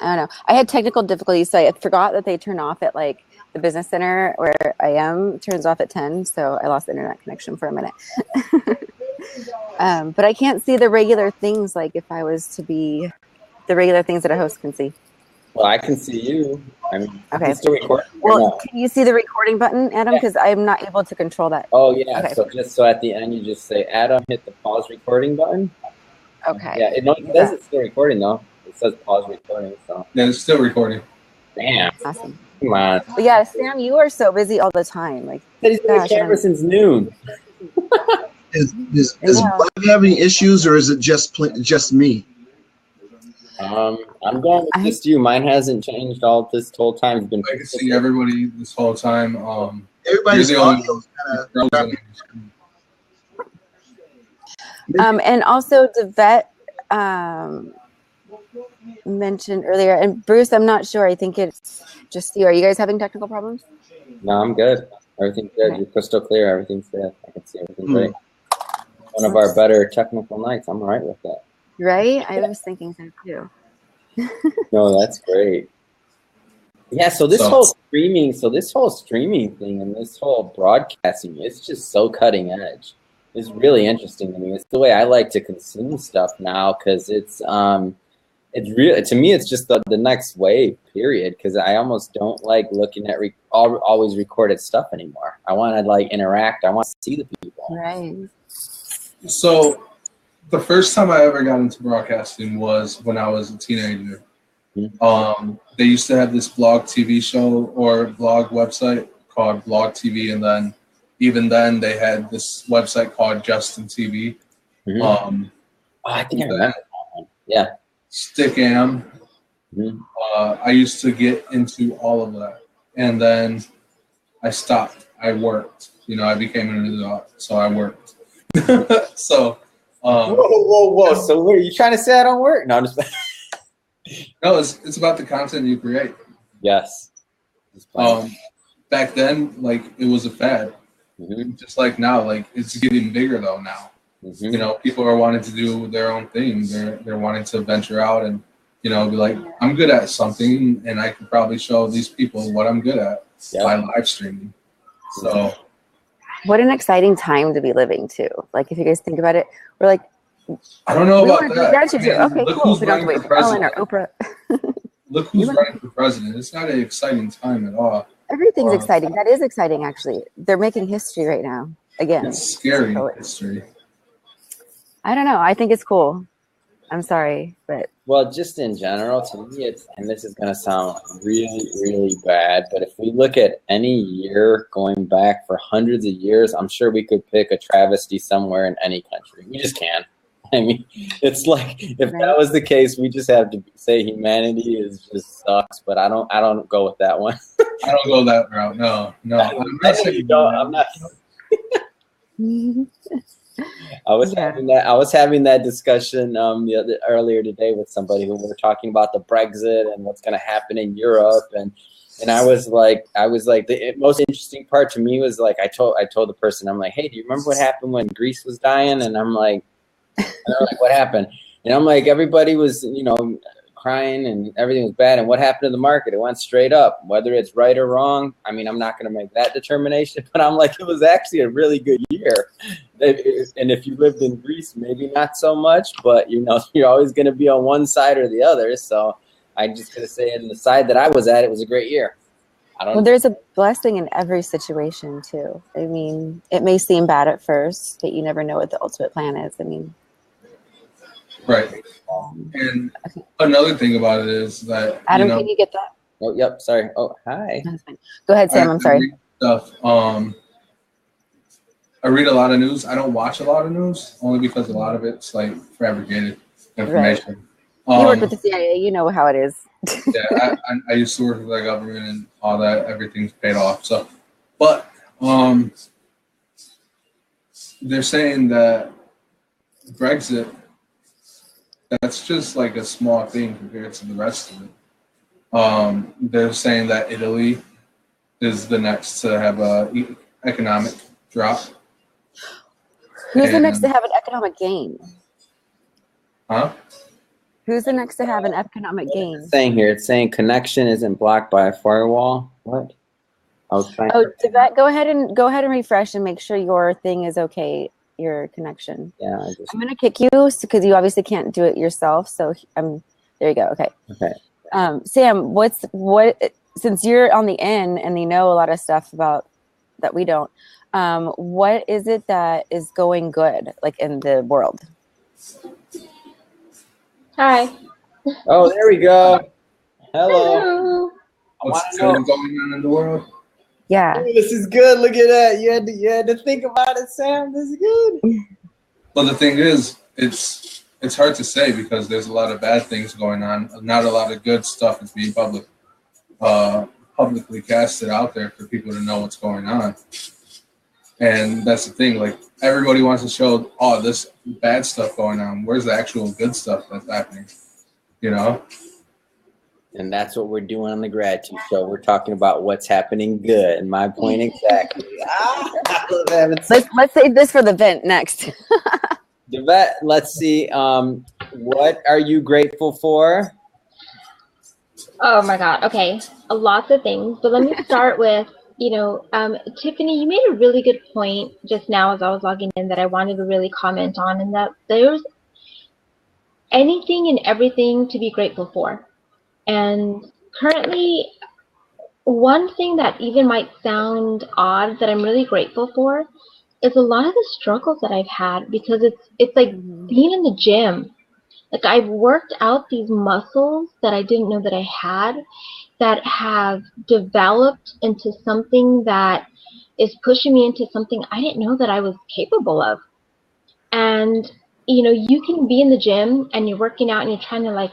Speaker 1: don't know. I had technical difficulties, so I forgot that they turn off at like the business center where I am turns off at 10. So I lost the internet connection for a minute. But I can't see the regular things. Like if I was to be the regular things that a host can see.
Speaker 2: Well, I can see you. I mean,
Speaker 1: Okay.
Speaker 2: still recording.
Speaker 1: Well, can you see the recording button, Adam? Because I'm not able to control that.
Speaker 2: Oh yeah.
Speaker 1: Okay.
Speaker 2: So at the end, you just say, "Adam, hit the pause recording button."
Speaker 1: Okay.
Speaker 2: Yeah. It says it's still recording though. It says pause recording. So.
Speaker 5: Yeah, it's still recording.
Speaker 2: Damn.
Speaker 1: Awesome.
Speaker 2: Come on.
Speaker 1: But yeah, Sam, you are so busy all the time. Like,
Speaker 2: He's been on
Speaker 1: gosh,
Speaker 2: camera since noon.
Speaker 3: Is Blab having issues, or is it just me?
Speaker 2: I'm going with just you. Mine hasn't changed all this whole time. It's been.
Speaker 5: I can see everybody this whole time.
Speaker 3: Everybody's
Speaker 5: you're the only
Speaker 3: audio
Speaker 5: one
Speaker 3: kind of.
Speaker 1: and also the vet mentioned earlier, and Bruce, I'm not sure. I think it's just you. Are you guys having technical problems?
Speaker 2: No, I'm good. Everything's good. Okay. You're crystal clear. Everything's good. I can see everything great. One of our better technical nights. I'm all right with that.
Speaker 1: Right? I was thinking so too.
Speaker 2: No, that's great. Yeah, so this whole streaming thing and this whole broadcasting, it's just so cutting edge. It's really interesting to me. It's the way I like to consume stuff now because it's real to me. It's just the next wave, period. Because I almost don't like looking at always recorded stuff anymore. I want to like interact. I want to see the people.
Speaker 1: Right.
Speaker 5: So the first time I ever got into broadcasting was when I was a teenager. They used to have this blog TV show or blog website called Blog TV, and then even then they had this website called Justin TV.
Speaker 2: I think I remember that one. Yeah.
Speaker 5: Stickam. I used to get into all of that, and then I stopped. I worked. I became an adult, so I worked. So.
Speaker 2: Whoa! So what are you trying to say? I don't work? No, I'm just.
Speaker 5: No, it's about the content you create.
Speaker 2: Yes.
Speaker 5: Back then, like it was a fad. Just like now, like it's getting bigger though now. People are wanting to do their own thing. They're wanting to venture out and be like, I'm good at something, and I can probably show these people what I'm good at by live streaming. So.
Speaker 1: What an exciting time to be living too. Like if you guys think about it, we're like,
Speaker 5: I don't know about that.
Speaker 1: Okay,
Speaker 5: look
Speaker 1: cool.
Speaker 5: who's
Speaker 1: We don't have to
Speaker 5: running
Speaker 1: wait
Speaker 5: for
Speaker 1: for Ellen
Speaker 5: president.
Speaker 1: or Oprah.
Speaker 5: Look who's running for president. It's not an exciting time at all.
Speaker 1: Everything's exciting. That is exciting, actually. They're making history right now. Again.
Speaker 5: It's scary history.
Speaker 1: I don't know. I think it's cool. I'm sorry, but.
Speaker 2: Well, just in general, to me, and this is going to sound really, really bad, but if we look at any year going back for hundreds of years, I'm sure we could pick a travesty somewhere in any country. We just can. I mean, it's like if that was the case, we just have to say humanity just sucks. But I don't go with that one.
Speaker 5: I don't go that route. No. I'm not saying
Speaker 2: you don't. I'm not. I was having that discussion earlier today with somebody who we were talking about the Brexit and what's going to happen in Europe, and I was like the most interesting part to me was like I told the person, I'm like, hey, do you remember what happened when Greece was dying? And I'm like, what happened? And I'm like, everybody was crying and everything was bad. And what happened to the market? It went straight up. Whether it's right or wrong, I mean, I'm not going to make that determination, but I'm like, it was actually a really good year. And if you lived in Greece, maybe not so much, but you know, you're always going to be on one side or the other. So I'm just going to say, in the side that I was at, it was a great year.
Speaker 1: Well, there's a blessing in every situation too. I mean, it may seem bad at first, but you never know what the ultimate plan is. I mean,
Speaker 5: right. And another thing about it is that
Speaker 1: Adam, can you get that?
Speaker 2: Oh, yep. Sorry. Oh, hi.
Speaker 1: That's fine. Go ahead, Sam. I'm sorry.
Speaker 5: I read a lot of news. I don't watch a lot of news only because a lot of it's like fabricated information.
Speaker 1: Right. You work with the CIA. You know how it is.
Speaker 5: Yeah, I used to work with the government and all that. Everything's paid off. So, but they're saying that Brexit, that's just like a small thing compared to the rest of it. They're saying that Italy is the next to have a economic drop.
Speaker 1: Who's the next to have an economic gain?
Speaker 5: Huh?
Speaker 1: Who's the next to have an economic gain?
Speaker 2: It's saying here, it's saying connection isn't blocked by a firewall. What? I was trying.
Speaker 1: Oh, Yvette, go ahead and refresh and make sure your thing is okay. Your connection.
Speaker 2: Yeah.
Speaker 1: I'm gonna kick you because you obviously can't do it yourself. So there you go. Okay.
Speaker 2: Okay.
Speaker 1: Sam, what? Since you're on the end and you know a lot of stuff about that we don't, what is it that is going good like in the world?
Speaker 4: Hi.
Speaker 2: Oh, there we go. Hello.
Speaker 4: Hello.
Speaker 5: What's going on in the world?
Speaker 1: Yeah.
Speaker 2: Ooh, this is good. Look at that. You had to think about it, Sam. This is good.
Speaker 5: Well, the thing is, it's hard to say because there's a lot of bad things going on. Not a lot of good stuff is being publicly casted out there for people to know what's going on. And that's the thing. Like, everybody wants to show, oh, this bad stuff going on. Where's the actual good stuff that's happening? You know?
Speaker 2: And that's what we're doing on the Gratitude Show. We're talking about what's happening good. And my point exactly.
Speaker 1: Let's save this for the vent next.
Speaker 2: Yvette, let's see. What are you grateful for?
Speaker 6: Oh my God. Okay. Lots of things. But let me start with, Tiffany, you made a really good point just now as I was logging in that I wanted to really comment on, and that there's anything and everything to be grateful for. And currently, one thing that even might sound odd that I'm really grateful for is a lot of the struggles that I've had, because it's like being in the gym. Like, I've worked out these muscles that I didn't know that I had, that have developed into something that is pushing me into something I didn't know that I was capable of. And you can be in the gym and you're working out and you're trying to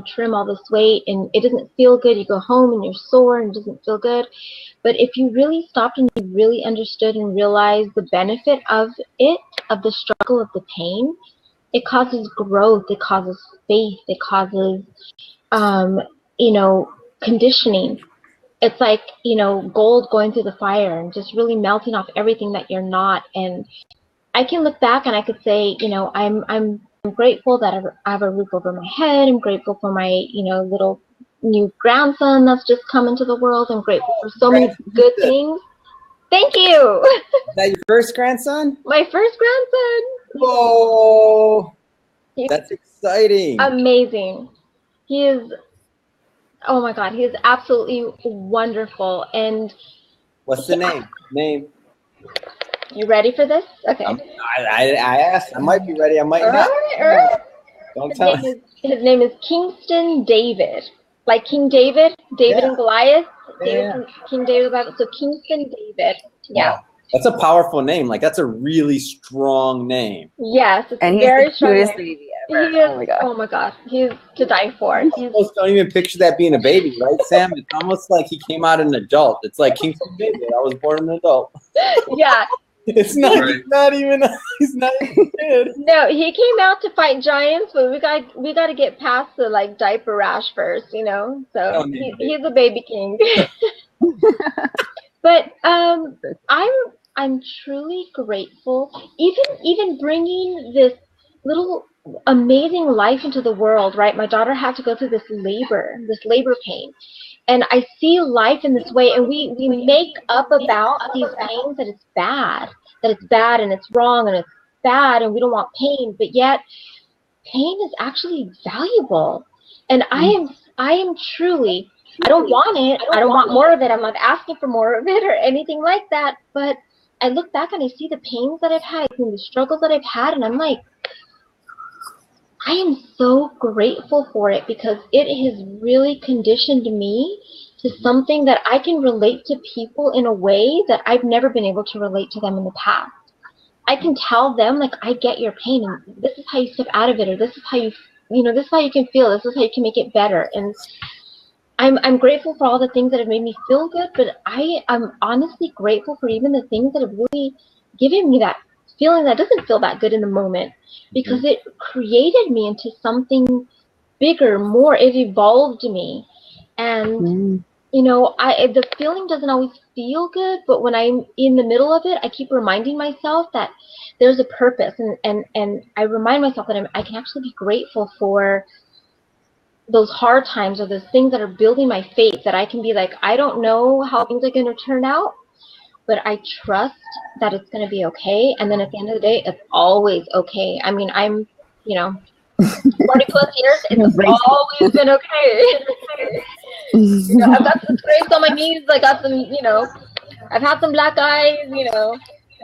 Speaker 6: trim all this weight and it doesn't feel good. You go home and you're sore and it doesn't feel good. But if you really stopped and you really understood and realized the benefit of it, of the struggle, of the pain, it causes growth, it causes faith, it causes, conditioning. It's like, gold going through the fire and just really melting off everything that you're not. And I can look back and I could say, I'm grateful that I have a roof over my head. I'm grateful for my, little new grandson that's just come into the world. I'm grateful for so many good things. Thank you.
Speaker 2: Is that your first grandson?
Speaker 6: My first grandson.
Speaker 2: Whoa. That's exciting.
Speaker 6: Amazing. He is, oh my God, he is absolutely wonderful. And
Speaker 2: what's the name?
Speaker 6: You ready for this? Okay.
Speaker 2: I asked. I might be ready. I might not. Don't tell me.
Speaker 6: His name is Kingston David. Like King David, and Goliath. King David and Goliath. So Kingston David. Yeah.
Speaker 2: Wow. That's a powerful name. Like, that's a really strong name.
Speaker 6: Yes, it's
Speaker 1: and
Speaker 6: very
Speaker 1: he's the
Speaker 6: strong.
Speaker 1: cutest baby ever.
Speaker 6: Oh my God. He's to die for.
Speaker 2: I almost don't even picture that being a baby, right, Sam? It's almost like he came out an adult. It's like Kingston David. I was born an adult.
Speaker 6: Yeah.
Speaker 2: It's not. Right. He's not even a kid.
Speaker 6: No, he came out to fight giants, but we got to get past the diaper rash first, So he's a baby king. But I'm truly grateful. Even bringing this little amazing life into the world, right? My daughter had to go through this labor pain. And I see life in this way, and we make up about these pains that it's bad and it's wrong and it's bad and we don't want pain, but yet pain is actually valuable. And I am truly, I don't want it, I don't want more of it, I'm not asking for more of it or anything like that, but I look back and I see the pains that I've had, I see the struggles that I've had, and I'm like, I am so grateful for it because it has really conditioned me to something that I can relate to people in a way that I've never been able to relate to them in the past. I can tell them, like, I get your pain, and this is how you step out of it, or this is how you, this is how you can feel, this is how you can make it better. And I'm grateful for all the things that have made me feel good, but I'm honestly grateful for even the things that have really given me that feeling that doesn't feel that good in the moment, because it created me into something bigger, more, it evolved me. And the feeling doesn't always feel good, but when I'm in the middle of it, I keep reminding myself that there's a purpose, and I remind myself that I can actually be grateful for those hard times or those things that are building my faith, that I can be like, I don't know how things are going to turn out, but I trust that it's going to be okay. And then at the end of the day, it's always okay. I mean, I'm 40 plus years, it's always been okay. I've got some scrapes on my knees, I got some, I've had some black eyes,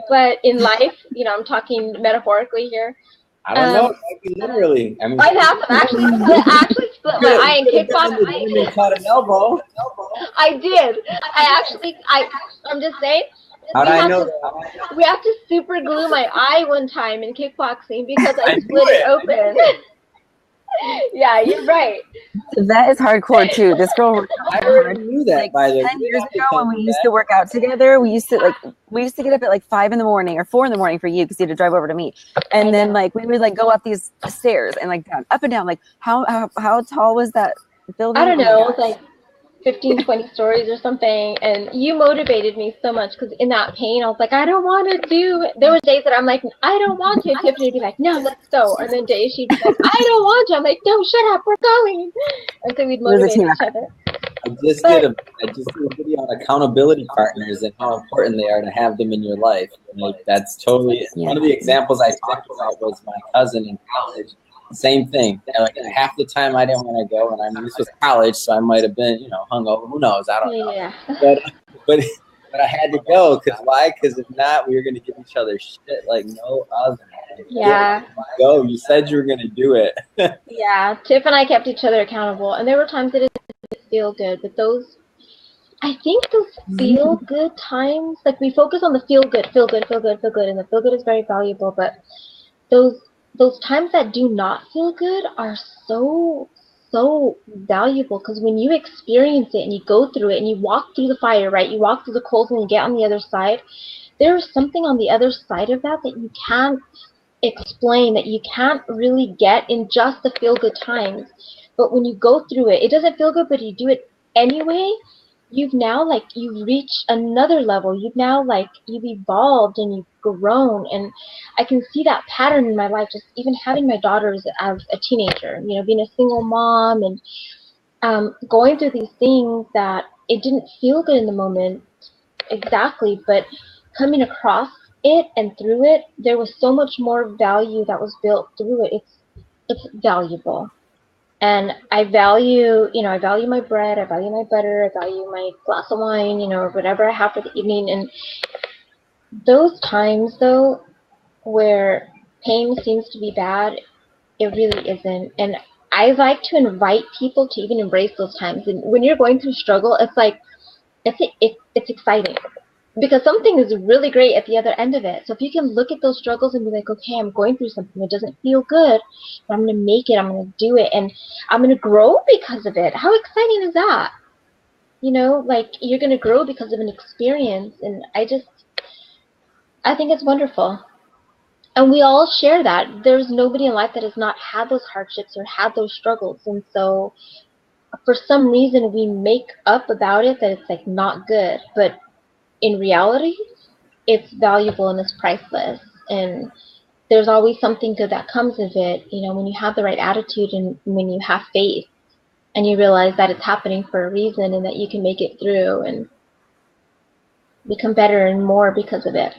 Speaker 6: but in life, I'm talking metaphorically here.
Speaker 2: I don't know, maybe literally. I mean,
Speaker 6: I have actually split my eye in kickboxing.
Speaker 2: You caught an elbow.
Speaker 6: I did. I'm just saying.
Speaker 2: How'd I know?
Speaker 6: We have to super glue my eye one time in kickboxing because I split it open. Yeah, you're right.
Speaker 1: That is hardcore too. This girl,
Speaker 2: I already knew that,
Speaker 1: like,
Speaker 2: by the way.
Speaker 1: 10 years ago when we used to work out together, we used to get up at like 5 in the morning or 4 in the morning for you because you had to drive over to me. And then we would go up these stairs and down, up and down. Like how tall was that building?
Speaker 6: I don't know. It's like 15, 20 stories or something. And you motivated me so much because in that pain, I was like, I don't want to do it. There were days that I'm like, I don't want to. Tiffany would be like, no, let's go. And then days she'd be like, I don't want to. I'm like, no, shut up, we're going. And so we'd motivate each other.
Speaker 2: I just did a video on accountability partners and how important they are to have them in your life. That's totally one of the examples I talked about was my cousin in college. Same thing. Half the time I didn't want to go, and this was college, so I might have been, hungover. Who knows? I don't know.
Speaker 6: Yeah.
Speaker 2: But I had to go because why? Because if not, we were going to give each other shit like no other.
Speaker 6: Yeah.
Speaker 2: Go. You said you were going to do it.
Speaker 6: Yeah. Tiff and I kept each other accountable, and there were times that it didn't feel good, but I think those feel good times, we focus on the feel good, and the feel good is very valuable, but those times that do not feel good are so valuable, because when you experience it and you go through it and you walk through the fire, right? You walk through the coals and you get on the other side. There is something on the other side of that you can't explain, that you can't really get in just the feel good times. But when you go through it, it doesn't feel good, but you do it anyway. You've now you've reached another level. You've now you've evolved and you've grown, and I can see that pattern in my life, just even having my daughters as a teenager, being a single mom and going through these things that it didn't feel good in the moment exactly, but coming across it and through it, there was so much more value that was built through it. It's valuable. And I value my bread, I value my butter, I value my glass of wine, or whatever I have for the evening. And those times, though, where pain seems to be bad, it really isn't. And I like to invite people to even embrace those times. And when you're going through struggle, it's exciting. Because something is really great at the other end of it. So if you can look at those struggles and be like, okay, I'm going through something. It doesn't feel good, but I'm going to make it. I'm going to do it. And I'm going to grow because of it. How exciting is that? You're going to grow because of an experience. And I think it's wonderful. And we all share that. There's nobody in life that has not had those hardships or had those struggles. And so for some reason, we make up about it that it's not good. But in reality, it's valuable and it's priceless. And there's always something good that comes of it, you know, when you have the right attitude and when you have faith and you realize that it's happening for a reason and that you can make it through and become better and more because of it.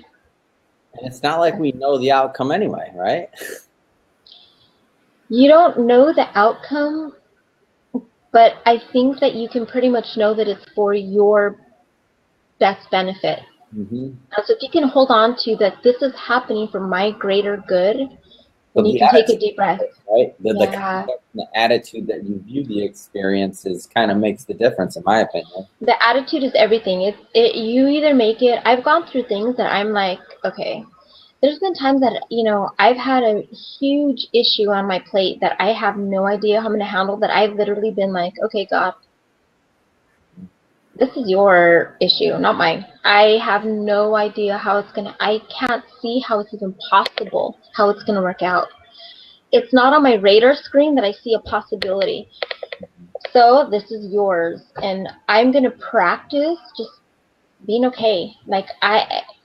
Speaker 2: And it's not like we know the outcome anyway, right?
Speaker 6: You don't know the outcome, but I think that you can pretty much know that it's for your best benefit.
Speaker 2: Mm-hmm.
Speaker 6: So if you can hold on to that, this is happening for my greater good, then
Speaker 2: So
Speaker 6: you can take a deep breath.
Speaker 2: Right? The
Speaker 6: Yeah.
Speaker 2: concept and the attitude that you view the experiences kind of makes the difference, in my opinion.
Speaker 6: The attitude is everything. You either make it. I've gone through things that I'm like, okay. There's been times that, you know, I've had a huge issue on my plate that I have no idea how I'm going to handle, that I've literally been like, okay, God, this is your issue, not mine. I have no idea how it's going to, I can't see how it's even possible, how it's going to work out. It's not on my radar screen that I see a possibility. So this is yours. And I'm going to practice just being okay. Like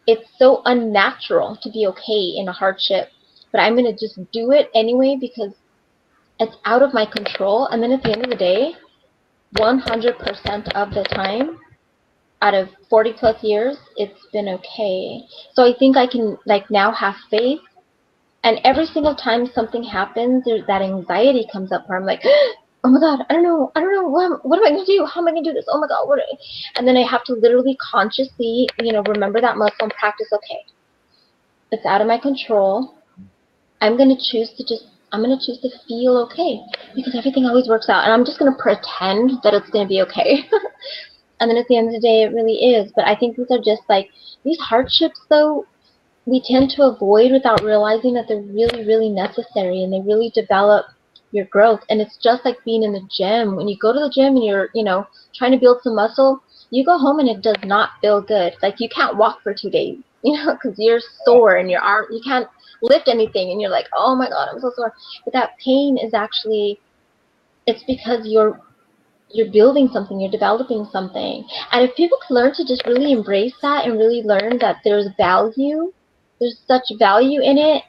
Speaker 6: it's so unnatural to be okay in a hardship, but I'm going to just do it anyway because it's out of my control. And then at the end of the day, 100% of the time, out of 40 plus years, it's been okay. So I think I can like now have faith. And every single time something happens, there's that anxiety comes up where I'm like, oh my God, I don't know, what am I going to do? How am I going to do this? Oh my God, and then I have to literally consciously, you know, remember that muscle and practice, okay, it's out of my control. I'm going to choose to feel okay because everything always works out. And I'm just going to pretend that it's going to be okay. And then at the end of the day, it really is. But I think these are just like, these hardships though, we tend to avoid without realizing that they're really, really necessary and they really develop your growth. And it's just like being in the gym. When you go to the gym and you're, you know, trying to build some muscle, you go home and it does not feel good. Like you can't walk for 2 days, you know, because you're sore and your arm, you can't lift anything and you're like, oh my God, I'm so sore. But that pain is actually, it's because you're building something, you're developing something. And if people can learn to just really embrace that and really learn that there's value, there's such value in it,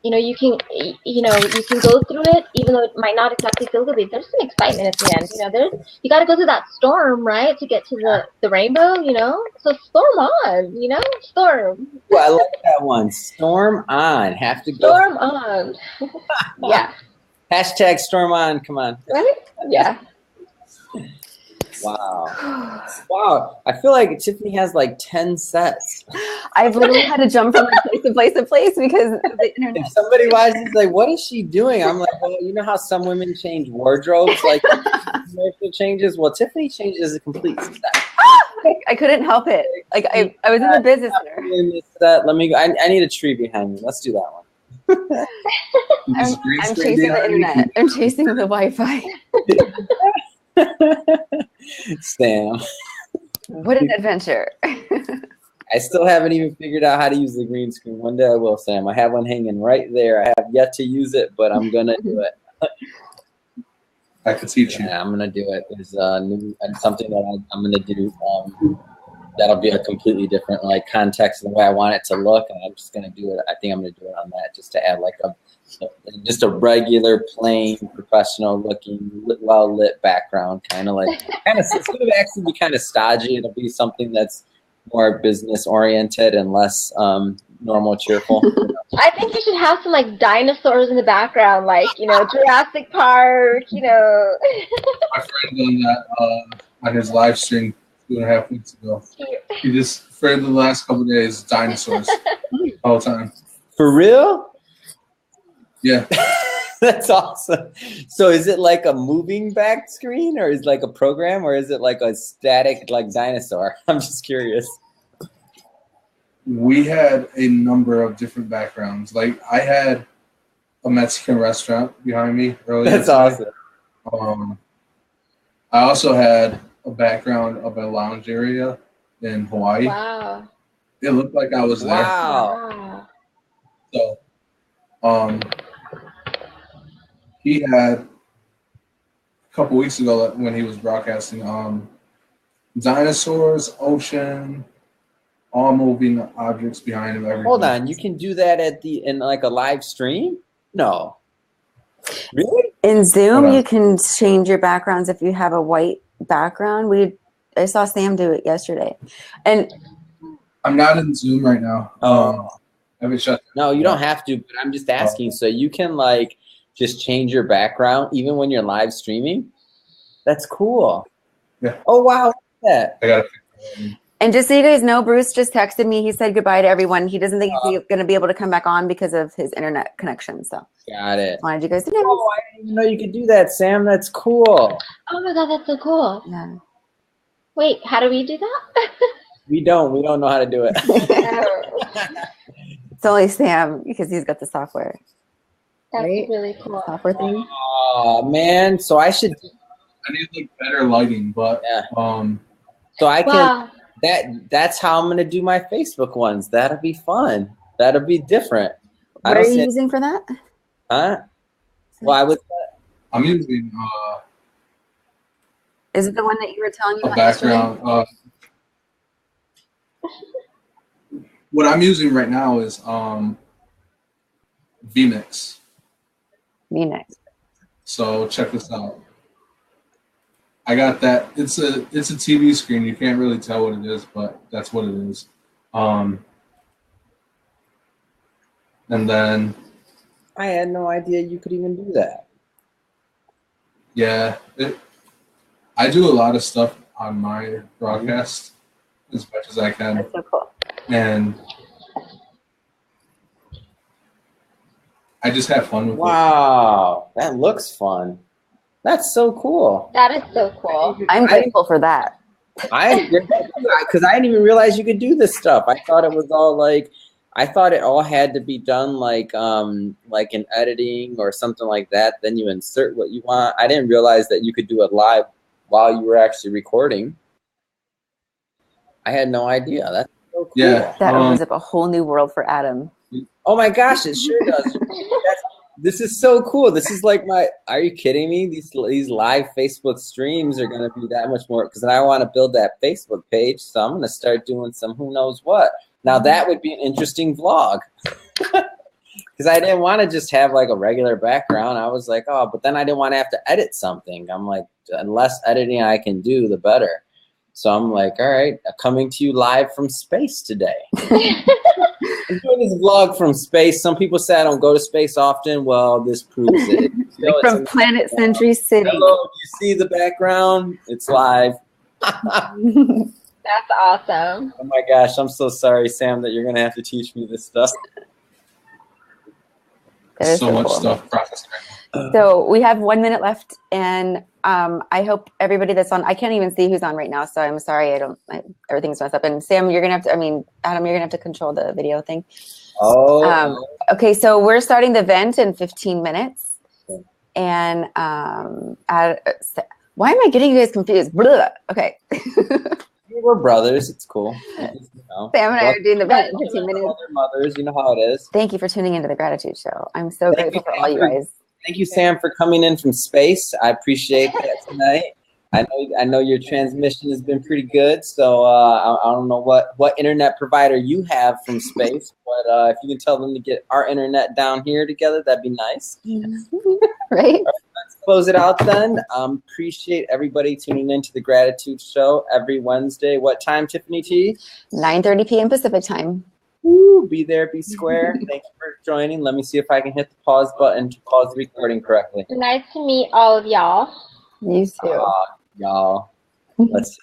Speaker 6: you know, you can go through it, even though it might not exactly feel good, but there's some excitement at the end. You know, you got to go through that storm, right, to get to the rainbow, you know? So storm on, you know, storm.
Speaker 2: Well, I like that one. Storm on. Have to go.
Speaker 6: Storm on. Yeah.
Speaker 2: Hashtag storm on. Come on.
Speaker 6: Right? Yeah.
Speaker 2: Wow. Wow. I feel like Tiffany has like 10 sets.
Speaker 1: I've literally had to jump from place to place to place because of the internet.
Speaker 2: If somebody watches, like, what is she doing? I'm like, well, you know how some women change wardrobes, like commercial changes? Well, Tiffany changes a complete set.
Speaker 1: I couldn't help it. Like I was in the business center.
Speaker 2: Let me go. I need a tree behind me. Let's do that one.
Speaker 1: I'm chasing the internet. I'm chasing the Wi-Fi.
Speaker 2: Sam.
Speaker 1: What an adventure.
Speaker 2: I still haven't even figured out how to use the green screen. One day I will, Sam. I have one hanging right there. I have yet to use it, but I'm going to do it.
Speaker 5: I could teach you.
Speaker 2: Yeah, I'm going to do it. There's something that I'm going to do. That'll be a completely different like context of the way I want it to look. And I'm just going to do it. I think I'm going to do it on that just to add like just a regular, plain, professional looking, well lit background, it's going to actually be kind of stodgy. It'll be something that's more business oriented and less normal, cheerful.
Speaker 6: I think you should have some like dinosaurs in the background, like, you know, Jurassic Park, you know.
Speaker 5: My friend done that on his live stream 2.5 weeks ago. He just, for the last couple of days, dinosaurs the whole time.
Speaker 2: For real?
Speaker 5: Yeah.
Speaker 2: That's awesome. So is it like a moving back screen or is it like a program or is it like a static like dinosaur? I'm just curious.
Speaker 5: We had a number of different backgrounds. Like I had a Mexican restaurant behind me earlier.
Speaker 2: That's
Speaker 5: today.
Speaker 2: awesome.
Speaker 5: I also had a background of a lounge area in Hawaii.
Speaker 6: Wow.
Speaker 5: It looked like I was there.
Speaker 2: Wow.
Speaker 5: So he had a couple weeks ago when he was broadcasting dinosaurs, ocean, all moving objects behind him. Everything.
Speaker 2: Hold on, you can do that in like a live stream? No. Really?
Speaker 1: In Zoom,
Speaker 5: Hold on.
Speaker 1: you can change your backgrounds if you have a white background. I saw Sam do it yesterday, and
Speaker 5: I'm not in Zoom right now. I haven't shut.
Speaker 2: No, you don't have to, but I'm just asking. So you can like just change your background even when you're live streaming? That's cool.
Speaker 5: Yeah.
Speaker 2: Oh wow, look at that.
Speaker 5: I got it.
Speaker 1: and just so you guys know, Bruce just texted me. He said goodbye to everyone. He doesn't think he's going to be able to come back on because of his internet connection. So
Speaker 2: Got it.
Speaker 1: wanted you guys to know.
Speaker 2: Oh, I didn't even know you could do that, Sam. That's cool.
Speaker 6: Oh my god, that's so cool.
Speaker 1: Yeah.
Speaker 6: Wait, how do we do that?
Speaker 2: We don't know how to do it.
Speaker 1: It's only Sam because he's got the software.
Speaker 6: That's
Speaker 1: Right?
Speaker 6: really cool.
Speaker 1: Software thing.
Speaker 2: Oh man, so I should.
Speaker 5: I need like better lighting, but
Speaker 2: Yeah. So I can.
Speaker 6: Wow.
Speaker 2: That's how I'm gonna do my Facebook ones. That'll be fun. That'll be different.
Speaker 1: What are you using for that?
Speaker 2: Huh? Well, I would.
Speaker 5: I'm using
Speaker 1: Is it the one that you were telling me
Speaker 5: a
Speaker 1: about yesterday?
Speaker 5: background. What I'm using right now is vMix.
Speaker 1: Me next.
Speaker 5: So check this out. I got that. It's a TV screen. You can't really tell what it is, but that's what it is. And then
Speaker 2: I had no idea you could even do that.
Speaker 5: yeah, I do a lot of stuff on my broadcast as much as I can,
Speaker 1: That's so cool.
Speaker 5: and I just have fun with it.
Speaker 2: Wow, that looks fun. That's so cool.
Speaker 6: That is so cool.
Speaker 1: I'm grateful for that.
Speaker 2: Because I didn't even realize you could do this stuff. I thought it was all like, I thought it all had to be done like in editing or something like that. Then you insert what you want. I didn't realize that you could do it live while you were actually recording. I had no idea. That's so cool.
Speaker 5: Yeah.
Speaker 1: That opens up a whole new world for Adam.
Speaker 2: Oh my gosh, it sure does. This is so cool. This is like are you kidding me? These live Facebook streams are going to be that much more, because I want to build that Facebook page. So I'm going to start doing some who knows what. Now that would be an interesting vlog. Because I didn't want to just have like a regular background. I was like, oh, but then I didn't want to have to edit something. I'm like, the less editing I can do, the better. So I'm like, all right, coming to you live from space today. I'm doing this vlog from space. Some people say I don't go to space often. Well, this proves it.
Speaker 1: From Planet Century City.
Speaker 2: Hello, you see the background? It's live.
Speaker 6: That's awesome.
Speaker 2: Oh my gosh, I'm so sorry, Sam, that you're going to have to teach me this stuff.
Speaker 5: So much stuff processed right now.
Speaker 1: So we have 1 minute left, and I hope everybody that's on, I can't even see who's on right now, so I'm sorry, everything's messed up. And Sam, you're gonna have to, Adam, you're gonna have to control the video thing.
Speaker 2: Oh.
Speaker 1: Okay, so we're starting the event in 15 minutes. And why am I getting you guys confused? Blah. Okay.
Speaker 2: We're brothers, it's cool.
Speaker 1: Sam and I are doing the event in 15 minutes.
Speaker 2: Mothers, you know how it is.
Speaker 1: Thank you for tuning into the Gratitude Show. I'm so grateful for all you guys.
Speaker 2: Thank you, Sam, for coming in from space. I appreciate that tonight. I know your transmission has been pretty good, so I don't know what internet provider you have from space, but if you can tell them to get our internet down here together, that'd be nice.
Speaker 1: Right?
Speaker 2: Let's close it out then. Appreciate everybody tuning into the Gratitude Show every Wednesday. What time, Tiffany T?
Speaker 1: 9:30 p.m. Pacific time.
Speaker 2: Woo, be there, be square. Thank you for joining. Let me see if I can hit the pause button to pause the recording correctly.
Speaker 6: Nice to meet all of y'all.
Speaker 1: You too.
Speaker 2: Y'all. Let's